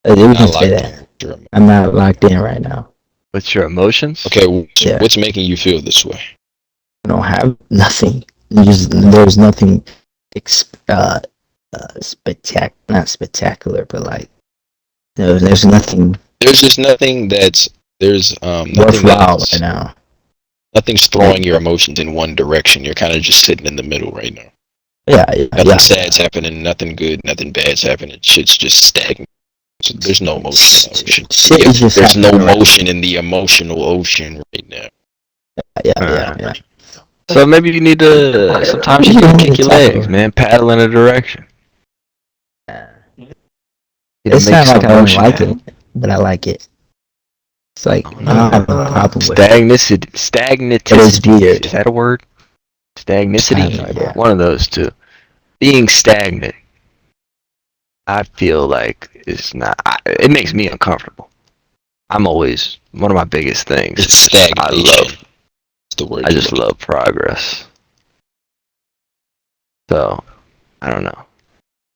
We can Not say locked that. in. Sure. I'm not locked in right now. What's your emotions? Okay, Yeah. what's making you feel this way? I don't have nothing. There's nothing not spectacular, but like there's nothing There's just nothing that's nothing worthwhile right that's now. nothing's throwing Like your emotions in one direction. You're kind of just sitting in the middle right now. yeah, Nothing yeah. sad's happening, nothing good, nothing bad's happening. Shit's just stagnant. So there's no motion in the ocean. Shit is just There's no happening right motion in the emotional ocean right now. now. Yeah, Uh, yeah. so maybe you need to. Sometimes you need to kick your legs, man. Paddle in a direction. Yeah. You to It's make not like some I don't motion like it, happen. but I like it. It's like I don't I don't know. have no problem with it, Stagnicity. but it's weird. Is that a word? I have no Stagnicity. idea. One of those two. Being stagnant, I feel like it's not. It makes me uncomfortable. I'm always one of my biggest things. It's Is just, stagnation. It's the word I you're just looking love progress. So I don't know.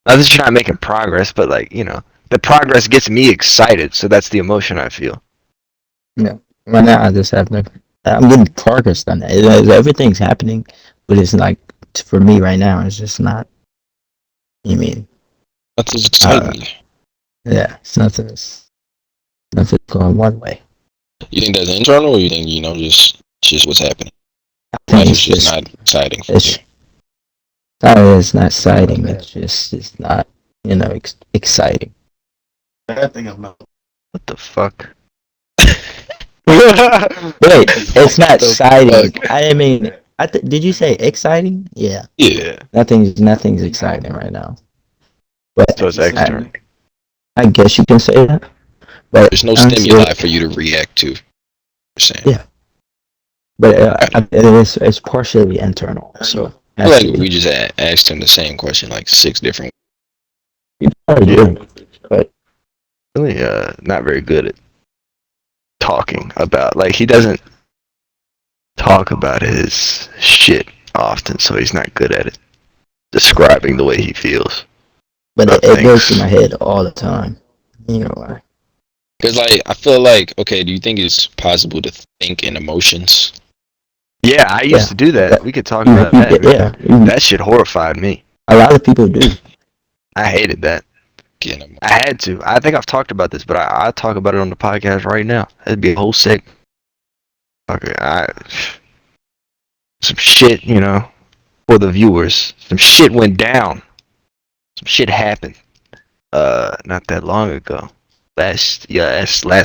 Not that you're not making progress, but like the progress gets me excited. So that's the emotion I feel. No, right now I just have no. I'm getting progress done. Everything's happening, but it's like for me right now, it's just not. You mean? Nothing's Uh, exciting you. yeah, it's nothing. Nothing's going one way. You think that's internal, or you think just what's happening? I think Life is it's just just not exciting for you. it's it's not exciting. It's not exciting. What the fuck? Wait, it's not The exciting. fuck? I mean, did you say exciting? Yeah, Yeah. Yeah. nothing's exciting right now. But So it's external. I guess you can say that. But There's no honestly, stimuli for you to react to. You're saying. yeah. But Got it. it's partially internal. So I feel like actually, we just asked him the same question like 6 different. you probably do. But Really, not very good at talking about. Like he doesn't talk about his shit often, so he's not good at it. Describing the way he feels about it goes through things. my head all the time. You know why? Because like I feel like okay, do you think it's possible to think in emotions? Yeah, I used Yeah. to do that. We could talk You, about that. yeah. That shit horrified me. A lot of people do. I hated that. Again, I had to. I think I've talked about this, but I talk about it on the podcast right now. That'd be a whole sick. Okay, some shit, for the viewers. Some shit went down. Some shit happened. Not that long ago. Last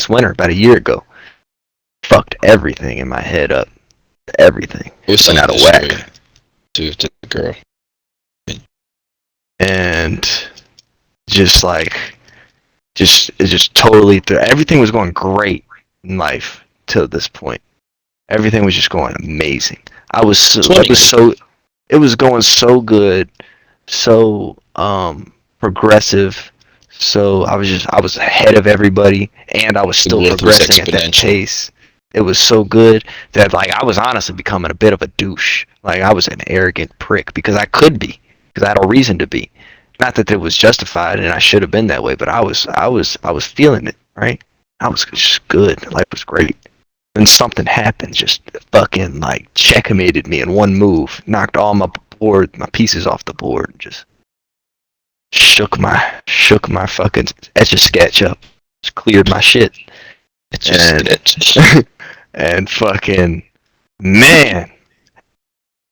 winter, about a year ago. Fucked everything in my head up. Everything. what's Went saying out of this whack. way to the girl? And just like, it just totally everything was going great in life till this point. Everything was just going amazing. It was going so good, so progressive. So I was ahead of everybody, and I was The still growth was progressing at that exponential. pace. It was so good that like I was honestly becoming a bit of a douche. Like I was an arrogant prick because I could be, because I had a reason to be. Not that it was justified and I should have been that way, but I was feeling it, right? I was just good. Life was great. And something happened, just fucking like checkmated me in one move, knocked all my pieces off the board, just shook my fucking etch a sketch up, just cleared my shit, It's just and that. and fucking man,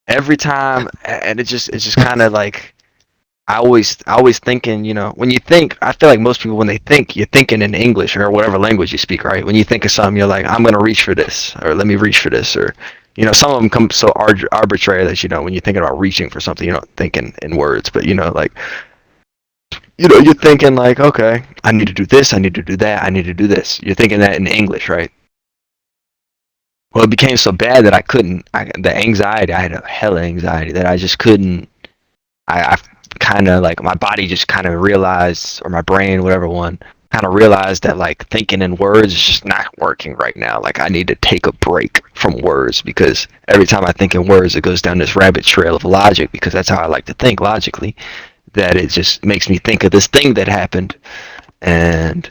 every time, and it's just kind of like I always thinking, when you think, I feel like most people when they think, you're thinking in English or whatever language you speak, right? When you think of something, you're like, I'm gonna reach for this, or let me reach for this, or some of them come so arbitrary that when you're thinking about reaching for something, you're not thinking in words, but like you're thinking like, okay, I need to do this, I need to do that, I need to do this. You're thinking that in English, right? Well, it became so bad that I couldn't. The anxiety, I had a hella anxiety that I just couldn't. I kind of like my body just kind of realized, or my brain, whatever one, kind of realized that like thinking in words is just not working right now. Like I need to take a break from words because every time I think in words, it goes down this rabbit trail of logic because that's how I like to think logically. That it just makes me think of this thing that happened and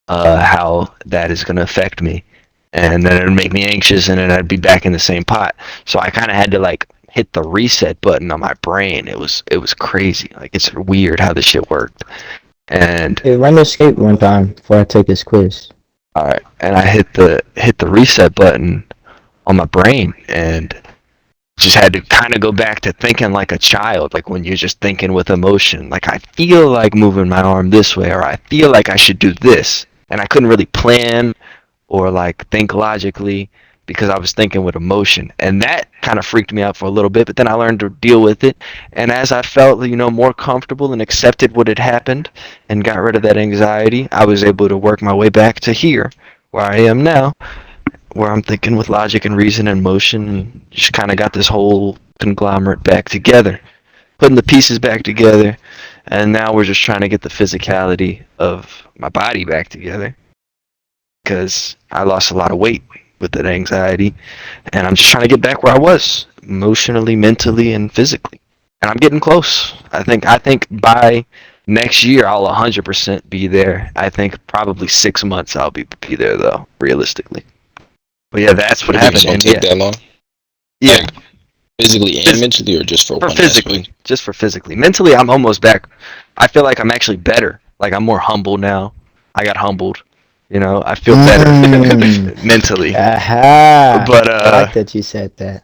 how that is going to affect me, and then it would make me anxious, and then I'd be back in the same pot. So I kind of had to like hit the reset button on my brain. It was crazy. Like it's weird how this shit worked. And Hey, run the skate one time before I take this quiz. all right, and I hit the reset button on my brain, and just had to kind of go back to thinking like a child, like when you're just thinking with emotion. Like I feel like moving my arm this way, or I feel like I should do this, and I couldn't really plan or like think logically because I was thinking with emotion, and that kind of freaked me out for a little bit. But then I learned to deal with it, and as I felt, more comfortable and accepted what had happened, and got rid of that anxiety, I was able to work my way back to here, where I am now, where I'm thinking with logic and reason and motion, and just kind of got this whole conglomerate back together, putting the pieces back together, and now we're just trying to get the physicality of my body back together because I lost a lot of weight with that anxiety, and I'm just trying to get back where I was emotionally, mentally, and physically. And I'm getting close. I think by next year I'll 100% be there. I think probably 6 months I'll be there though, realistically. But yeah, that's what You think it's happened. gonna And take yeah, that long? yeah, Like physically and phys- mentally, or just for for one physically, aspect? just for physically. Mentally, I'm almost back. I feel like I'm actually better. Like I'm more humble now. I got humbled. I feel better Mm. mentally. Aha! But I like that you said that.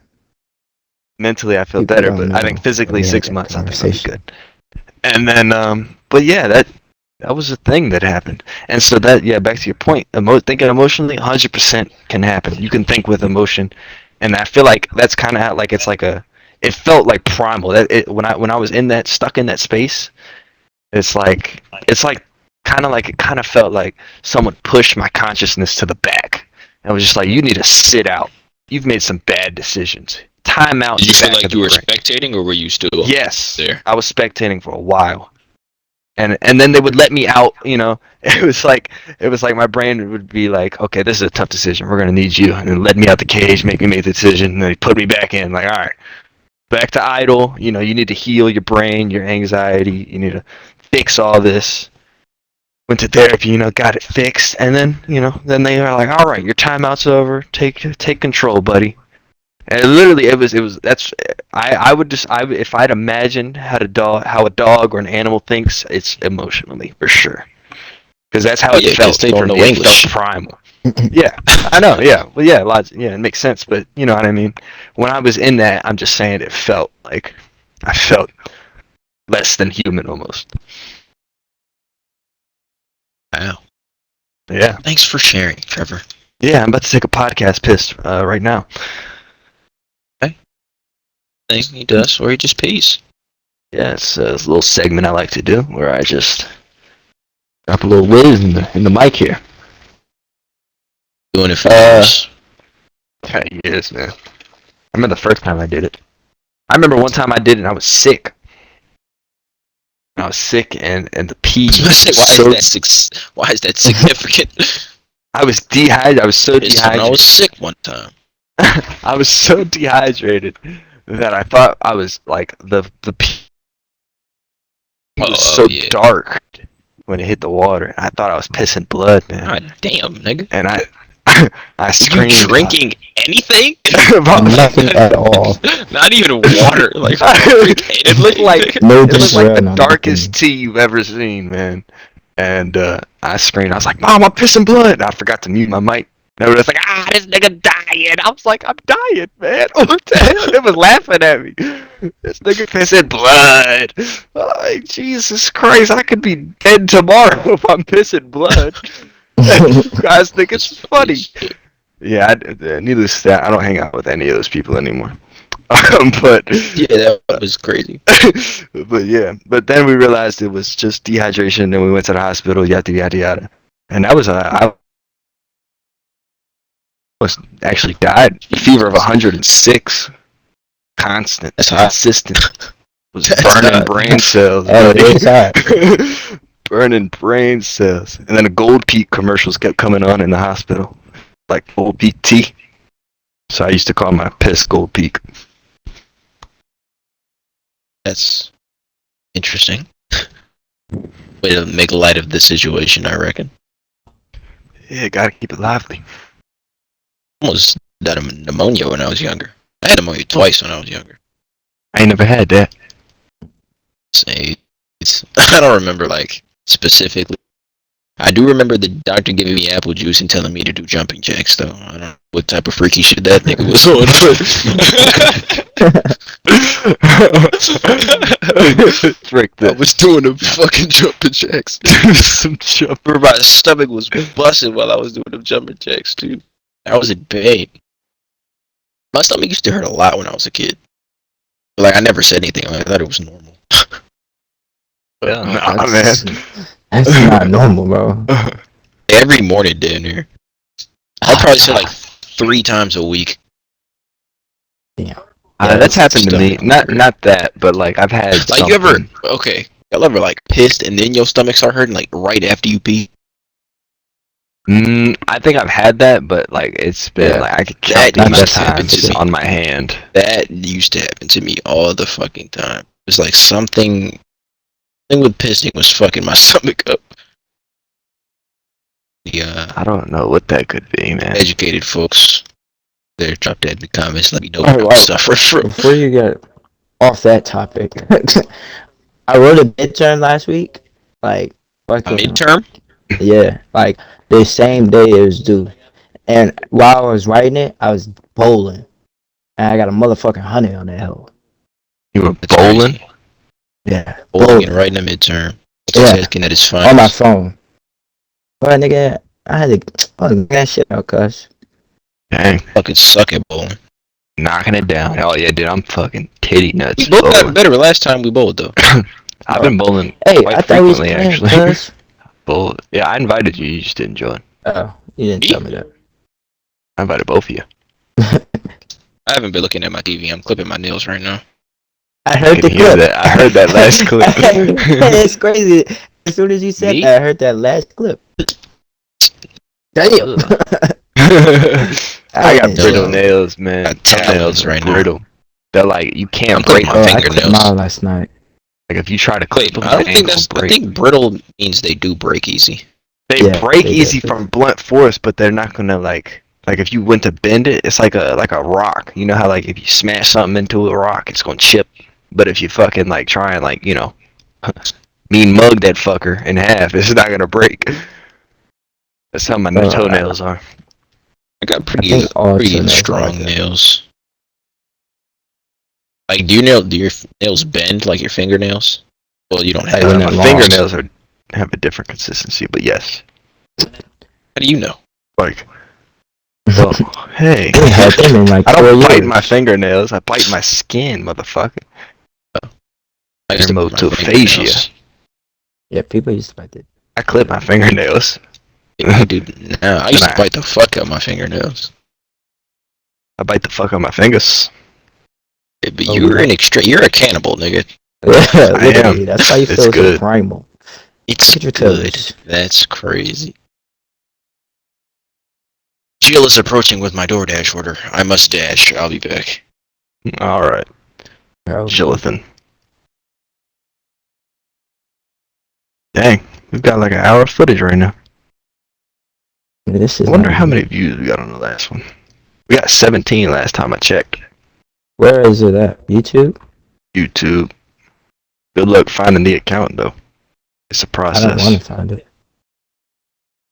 mentally I feel People better. don't But I think know when physically we had six that months I think I'll be conversation. good. And then but yeah, that was a thing that happened. And so that yeah, back to your point, thinking emotionally, 100% can happen. You can think with emotion, and I feel like that's kind of like it's like a. It felt like primal. When I was in that stuck in that space, it's like it kind of felt like someone pushed my consciousness to the back and was just like, you need to sit out. You've made some bad decisions. Time out Did the you feel back of like the you were brain. spectating, or were you still Yes, there? I was spectating for a while, and then they would let me out. It was like my brain would be like, okay, this is a tough decision. We're gonna need you, and then let me out the cage, make me make the decision, and they put me back in. Like, all right, back to idle. You need to heal your brain, your anxiety. You need to fix all this. Went to therapy, got it fixed, and then they are like, all right, your timeout's over. Take control, buddy. And literally, it was that's I would just if I'd imagined how a dog or an animal thinks, it's emotionally for sure, because that's how Oh it yeah, because felt they for don't me. know It felt English. primal. Yeah, I know. Yeah, well, yeah, lots. Yeah, it makes sense, but you know what I mean. When I was in that, I'm just saying it felt like I felt less than human almost. Wow. Yeah, Thanks for sharing, Trevor. yeah. I'm about to take a podcast piss right now. Thanks, he does, or he just pees. Yeah, it's a little segment I like to do where I just drop a little whiz in the mic here. Doing it for Uh, years. Years, man. I remember the first time I did it. I remember one time I did it and I was sick. I was sick and the pee I was gonna say, was so why is that significant? I was dehydrated. I was so It's when I was dehydrated. sick one time. I was so dehydrated that I thought I was like the pee was Oh so yeah. dark when it hit the water. I thought I was pissing blood, man. God damn, nigga. And I I Were you screamed. drinking anything? Nothing at all. Not even water. Like It looked like No it looked like the ginger, no darkest nothing. tea you've ever seen, man. And I screamed. I was like, "Mom, I'm pissing blood!" And I forgot to mute my mic. And they were just like, this nigga dying." I was like, "I'm dying, man. What the hell?" They was laughing at me. This nigga pissing blood. Like, Jesus Christ, I could be dead tomorrow if I'm pissing blood. You guys think it's funny. Yeah, needless to say, I don't hang out with any of those people anymore. But Yeah, that was crazy. but yeah, but then we realized it was just dehydration. Then we went to the hospital, yada yada yada, and that was I was actually died. Fever of 106, constant, That's hot. consistent. Was That's burning hot. brain cells, Oh, it buddy. is hot. burning brain cells. And then the Gold Peak commercials kept coming on in the hospital, like Gold Peak tea. So I used to call my piss Gold Peak. That's interesting. Way to make light of the situation, I reckon. Yeah, gotta keep it lively. Almost died of pneumonia when I was younger. I had pneumonia twice when I was younger. I ain't never had that. I don't remember like specifically. I do remember the doctor giving me apple juice and telling me to do jumping jacks, though. I don't know what type of freaky shit that nigga was on, but Frick I that. was doing the fucking jumping jacks. Some jump. My stomach was busting while I was doing them jumping jacks, too. I was in pain. My stomach used to hurt a lot when I was a kid. But, like, I never said anything. I thought it was normal. Well, Oh, nah, that's man. not normal, bro. Every morning down here. I'd probably say like 3 times a week. Damn. That's happened to me. Stomach hurt. Not that, but like I've had Like, something. you ever, okay, y'all ever like pissed and then your stomach start hurting like right after you pee? I think I've had that, but like it's been like I could count the That amount of used to happen times to me. on my hand. That used to happen to me all the fucking time. It's like something with pissing was fucking my stomach up. The I don't know what that could be, man. educated folks, there, drop that in the comments. Let me know Alright, what I'm well, suffering from. before you get off that topic, I wrote a midterm last week. Like, A fucking, midterm? yeah, like the same day it was due. And while I was writing it, I was bowling. And I got a motherfucking 100 on that hole. You were That's bowling? crazy. Yeah, Bowling and writing a midterm. Yeah, Multitasking at its on my finest. phone. But nigga, I had to fucking that shit out, cuz. Dang, Fucking suck at bowling. knocking it down. Oh yeah, dude, I'm fucking titty nuts We both got bowling. better last time we bowled, though. I've been bowling Hey, quite I thought we was frequently, playing, actually. cuz. Bowl. Yeah, I invited you. You just didn't join. Oh, you didn't Me? tell me that. I invited both of you. I haven't been looking at my TV. I'm clipping my nails right now. I I heard can the hear clip. that. I heard that last clip. It's crazy. As soon as you said Me? that, I heard that last clip. Damn. Ugh. I I got ain't brittle shit. nails, man. Got My nails talons are right now. brittle. They're like you can't I'm break clipping my them. Bro, I clipped fingernails. mine last night. Like if you try to clip Wait, them, I they don't ain't think gonna that's. I break. think brittle means they do break easy. They Yeah, break they easy do. from blunt force, but they're not gonna like if you went to bend it, it's like a rock. You know how like if you smash something into a rock, it's gonna chip. But if you fucking like try and like mean mug that fucker in half, it's not gonna break. That's how my Bro, toenails are. I got I think all pretty toenails are strong like that. nails. Like, do your nails bend like your fingernails? Well, you don't Like have when them. they're My long. fingernails have a different consistency, but yes. How do you know? Like, well, hey, I haven't had them in like I 4 don't bite years. my fingernails. I bite my skin, motherfucker. I used to bite my Dermatophagia. fingernails. Yeah, people used to bite it. I clip my fingernails. You do now. I used to Nah. bite the fuck out my fingernails. I bite the fuck out my fingers. Yeah, but Oh, you're yeah. you're a cannibal, nigga. Yeah, I literally. am. That's why you It's feel so good. primal. It's Look at your good. toes. That's crazy. Jill is approaching with my DoorDash order. I must dash. I'll be back. All right, Bro. Jillithan. Dang, we've got like an hour of footage right now. This is I wonder not how even- many views we got on the last one. We got 17 last time I checked. Where is it at? YouTube? YouTube. Good luck finding the account though. It's a I don't want process. to find it.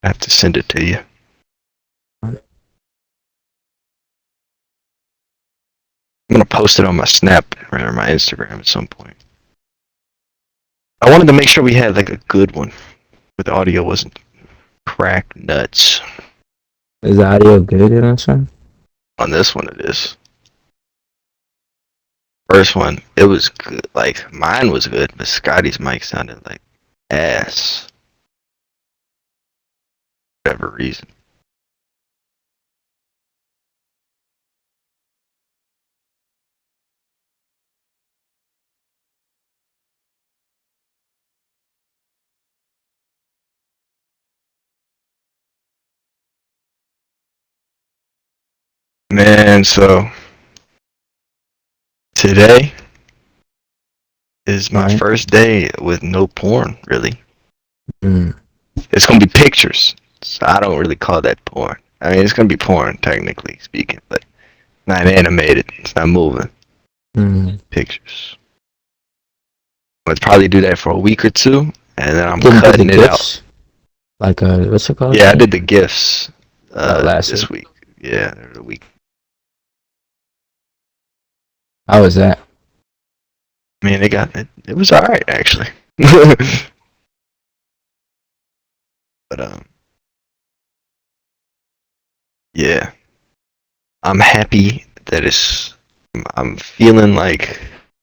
I have to send it to you. I'm gonna post it on my Snap or my Instagram at some point. I wanted to make sure we had like a good one, where the audio wasn't crack nuts. Is the audio good in this one? On this one, it is. First one, it was good. Like mine was good, but Scotty's mic sounded like ass. For whatever reason. Man, so today is my Right. first day with no porn, really. Mm. It's gonna be pictures. So I don't really call that porn. I mean, it's gonna be porn, technically speaking, but not animated. It's not moving. Mm. Pictures. I'll probably do that for a week or two, and then I'm Didn't do the cutting it out. gifts. Like what's it called Yeah, I again? did the gifts Last this week. week. Yeah, the week. How was that? I mean, they got it. It was all right actually. But yeah, I'm happy that it's. I'm feeling like,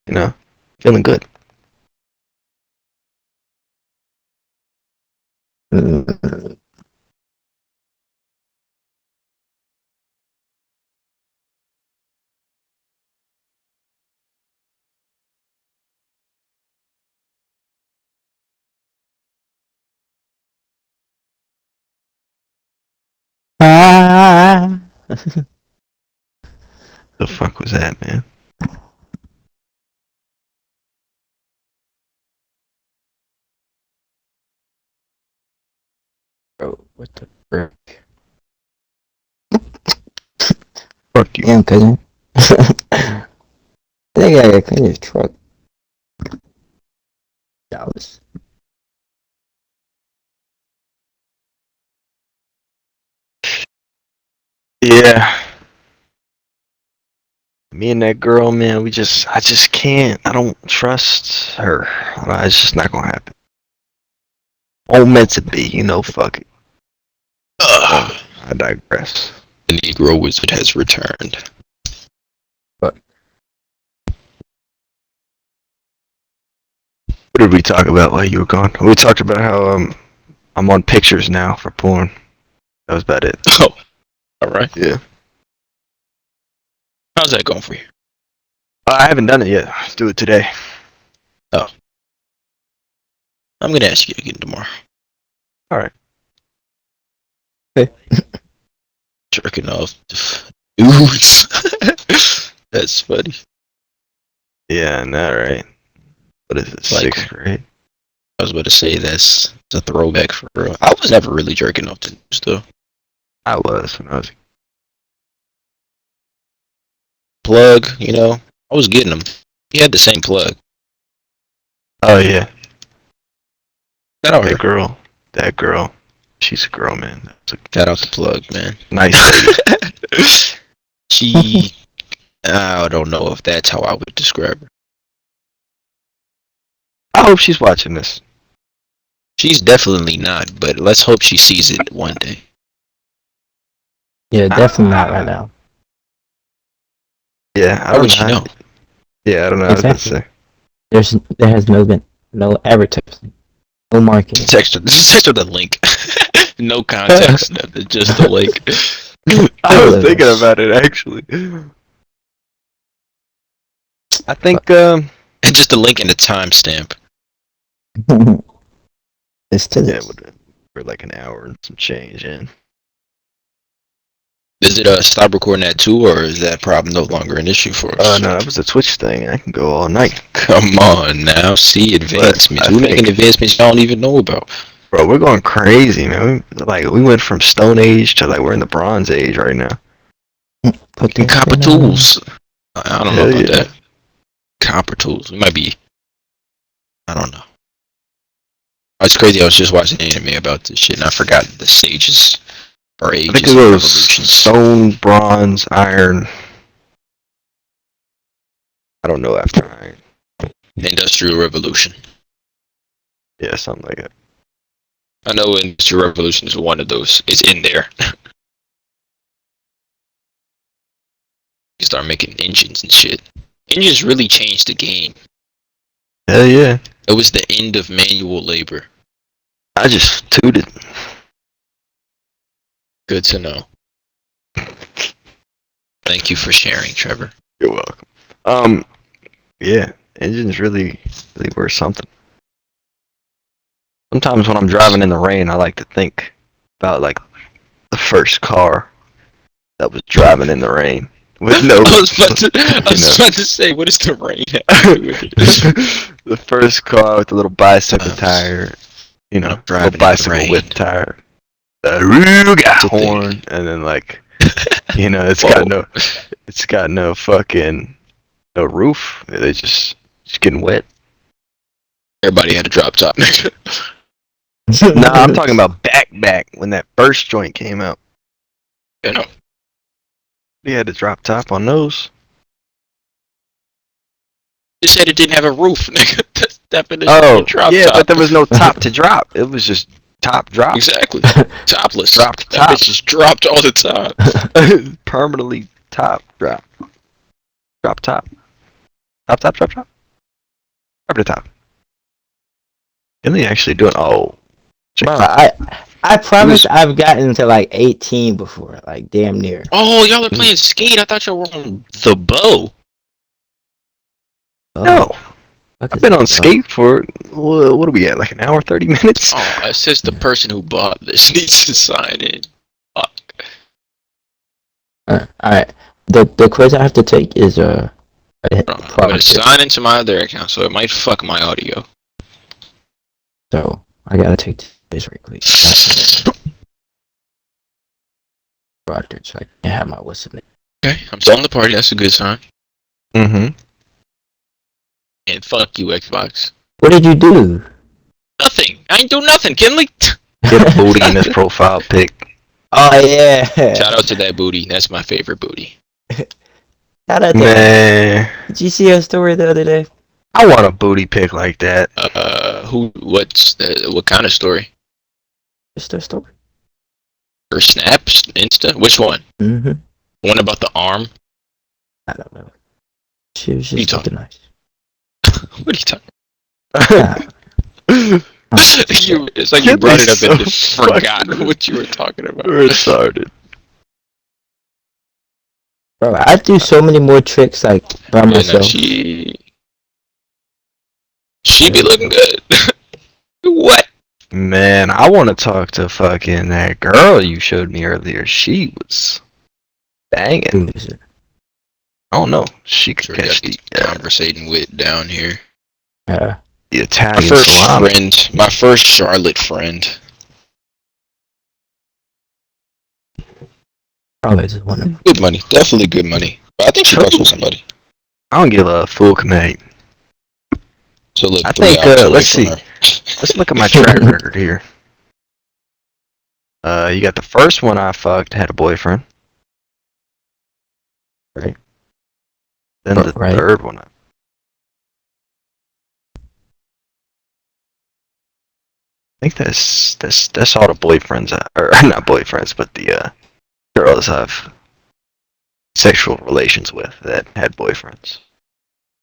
you know, feeling good. Mm. Ah. The fuck was that, man? Bro, what the frick? Fuck you. Damn, cousin. They gotta clean his truck. Dallas. Yeah, me and that girl, man, I just can't. I don't trust her. It's just not gonna happen. All meant to be, fuck it. Ugh. I digress. The Negro Wizard has returned. But What did we talk about while you were gone? We talked about how I'm on pictures now for porn. That was about it. Oh, all right. Yeah. How's that going for you? I haven't done it yet. Let's do it today. Oh, I'm gonna ask you again tomorrow. All right. Jerking off. Oops. That's funny. Yeah, no, right. What is it? Like, Sixth grade? I was about to say that's a throwback for real. I was never really jerking off to news though. I was when I was. Plug, I was getting them. He had the same plug. Oh yeah, Shout out that her. girl. That girl. She's a girl, man. That's a Shout out the plug, man. nice lady. She, I don't know if that's how I would describe her. I hope she's watching this. She's definitely not, but let's hope she sees it one day. yeah, definitely not right now. Yeah, I How don't would know. she know? Yeah, I don't know. I was about to Exactly. say. There has been no advertising, no marketing. Just text her the link. No context, nothing, just the link. I was thinking Clueless. about it actually. I think Just the link and the timestamp. It's to yeah, this. we're like an hour and some change in. Is it stop recording at 2, or is that problem no longer an issue for us? No, that was a Twitch thing. I can go all night. Come on now, see advancements. I We're think- making advancements y'all don't even know about. Bro, we're going crazy, man. We went from Stone Age to like we're in the Bronze Age right now. Put And that copper shit on. tools. I don't know Hell about yeah. that. Copper tools. We might be. I don't know. It's crazy. I was just watching anime about this shit, and I forgot the stages or I think ages it of goes revolutions. stone, bronze, iron. I don't know after iron. Industrial Revolution. Yeah, something like that. I know Industrial Revolution is one of those. It's in there. You start making engines and shit. Engines really changed the game. Hell yeah. It was the end of manual labor. I just tooted. Good to know. Thank you for sharing, Trevor. You're welcome. Yeah, engines really were something. Sometimes when I'm driving in the rain, I like to think about like the first car that was driving in the rain with no, I was about to, I you know. was about to say, what does the rain have to do with it? The first car with the little bicycle Um, tire, you when know, I'm little driving in the bicycle rain, whip tire. The it's got a thing. horn, and then like, you know, Whoa. it's got no fucking no roof. They just getting wet. Everybody had a drop top. Nah, I'm talking about back when that first joint came out. You know, They had the drop top on those. you said it didn't have a roof, nigga. That's the definition of a Oh, drop yeah, but top. there was no top to drop. It was just top drop. Exactly. Topless. Drop to That top. bitch just dropped all the time. Permanently top drop. Drop top. Top top drop top. Drop to top. And they actually doing check Bro, that. I promise was- I've gotten to like 18 before, like damn near. Oh, y'all are playing skate. I thought y'all were on the bow. No. Fuck I've is been on that? skate for what are we at? Like an hour, 30 minutes? Oh, it says the person who bought this needs to sign in. Fuck. Alright. The quiz I have to take is I'm gonna sign into my other account, so it might fuck my audio. So I gotta take this right quick. Roger, so I can have my what's the name. Okay, I'm still in the party. That's a good sign. Mm-hmm. And fuck you, Xbox. What did you do? Nothing. I ain't do nothing, Kinley. Get a booty in his profile pic. Oh yeah. Shout out to that booty. That's my favorite booty. Shout out to that. Man, Did you see her story the other day? I want a booty pic like that. What kind of story? Just her story. Her snaps, Insta? Which one? Mm-hmm. One about the arm? I don't know. She was You just talking- looking nice. What are you talking Nah, It's like you You're brought it up so and just forgot fucking what you were talking about. retarded. bro, I do so many more tricks like by Yeah, no, myself. she be looking good. What? Man, I want to talk to fucking that girl you showed me earlier. She was banging. Who is it? I don't know. She could Sure, catch got these the conversating with down here. Uh, the My Italian first salami. friend, my first Charlotte friend. probably just one of them. Good money, definitely good money. But I think she fucks with somebody. I don't give a fuck, mate. So look, I 3 think, hours away let's from see. her. Let's look at my track record here. You got the first one I fucked had a boyfriend. Right. Then the Right. third one. I think that's all the boyfriends, or not boyfriends, but the girls I've sexual relations with that had boyfriends.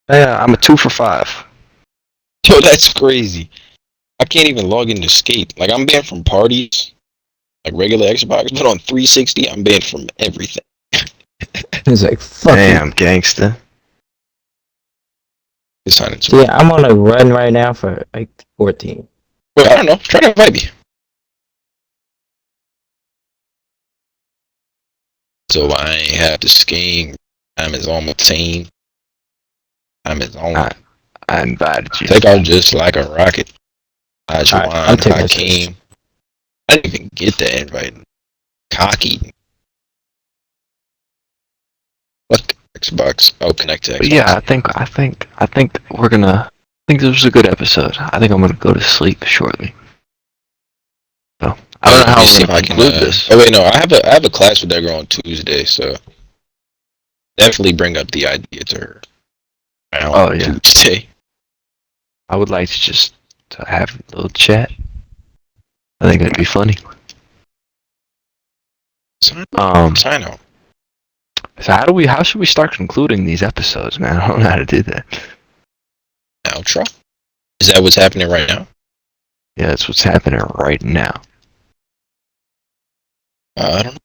Yeah, I'm a 2 for 5. Yo, that's crazy. I can't even log into Skate. Like, I'm banned from parties, like regular Xbox, but on 360, I'm banned from everything. It's like fuck. Damn, gangsta. It's signing to See, I'm on a run right now for like 14. Wait, I don't know. Try to invite me. So I ain't have to scheme. Time is on my team. Time is on. I invited you. Take off just like a rocket. Alright, I'm Ajuan taking this Hakeem. I didn't even get that invite. Cocky. Fuck Xbox. Oh, connect to Xbox. But yeah, I think we're gonna. I think this was a good episode. I think I'm gonna go to sleep shortly. So I don't know how Let me we're see if gonna I can. conclude this. Oh wait, no. I have a class with that girl on Tuesday, so definitely bring up the idea to her. Oh, yeah. Tuesday. I would like to just to have a little chat. I think that'd be funny. Sign out. So how should we start concluding these episodes, man? I don't know how to do that. Outro. Is that what's happening right now? Yeah, that's what's happening right now. I don't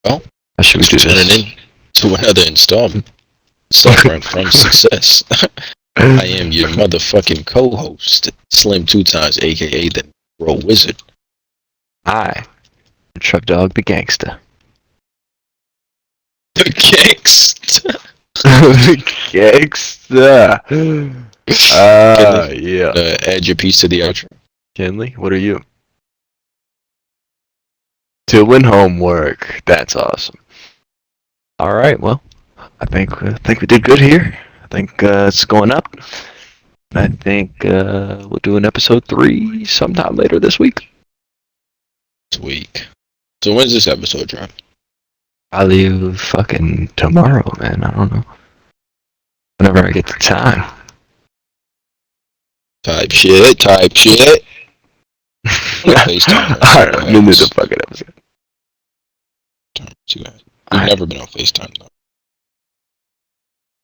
know. How should we do Tuning this? in to another installment from Success. I am your motherfucking co-host, Slim 2 times, aka the Negro Wizard. I, Trevdog the Gangsta. The gangsta. Gangsta. Yeah. Add your piece to the outro. Kenley, what are you? Doing homework. That's awesome. All right. Well, I think we did good here. I think it's going up. I think we'll do an episode 3 sometime later this week. This week. So when's this episode drop? Probably fucking tomorrow, man. I don't know. Whenever I get the time. Type shit. Type shit. FaceTime. Alright, I'm into the fucking episode. We've never been on FaceTime though.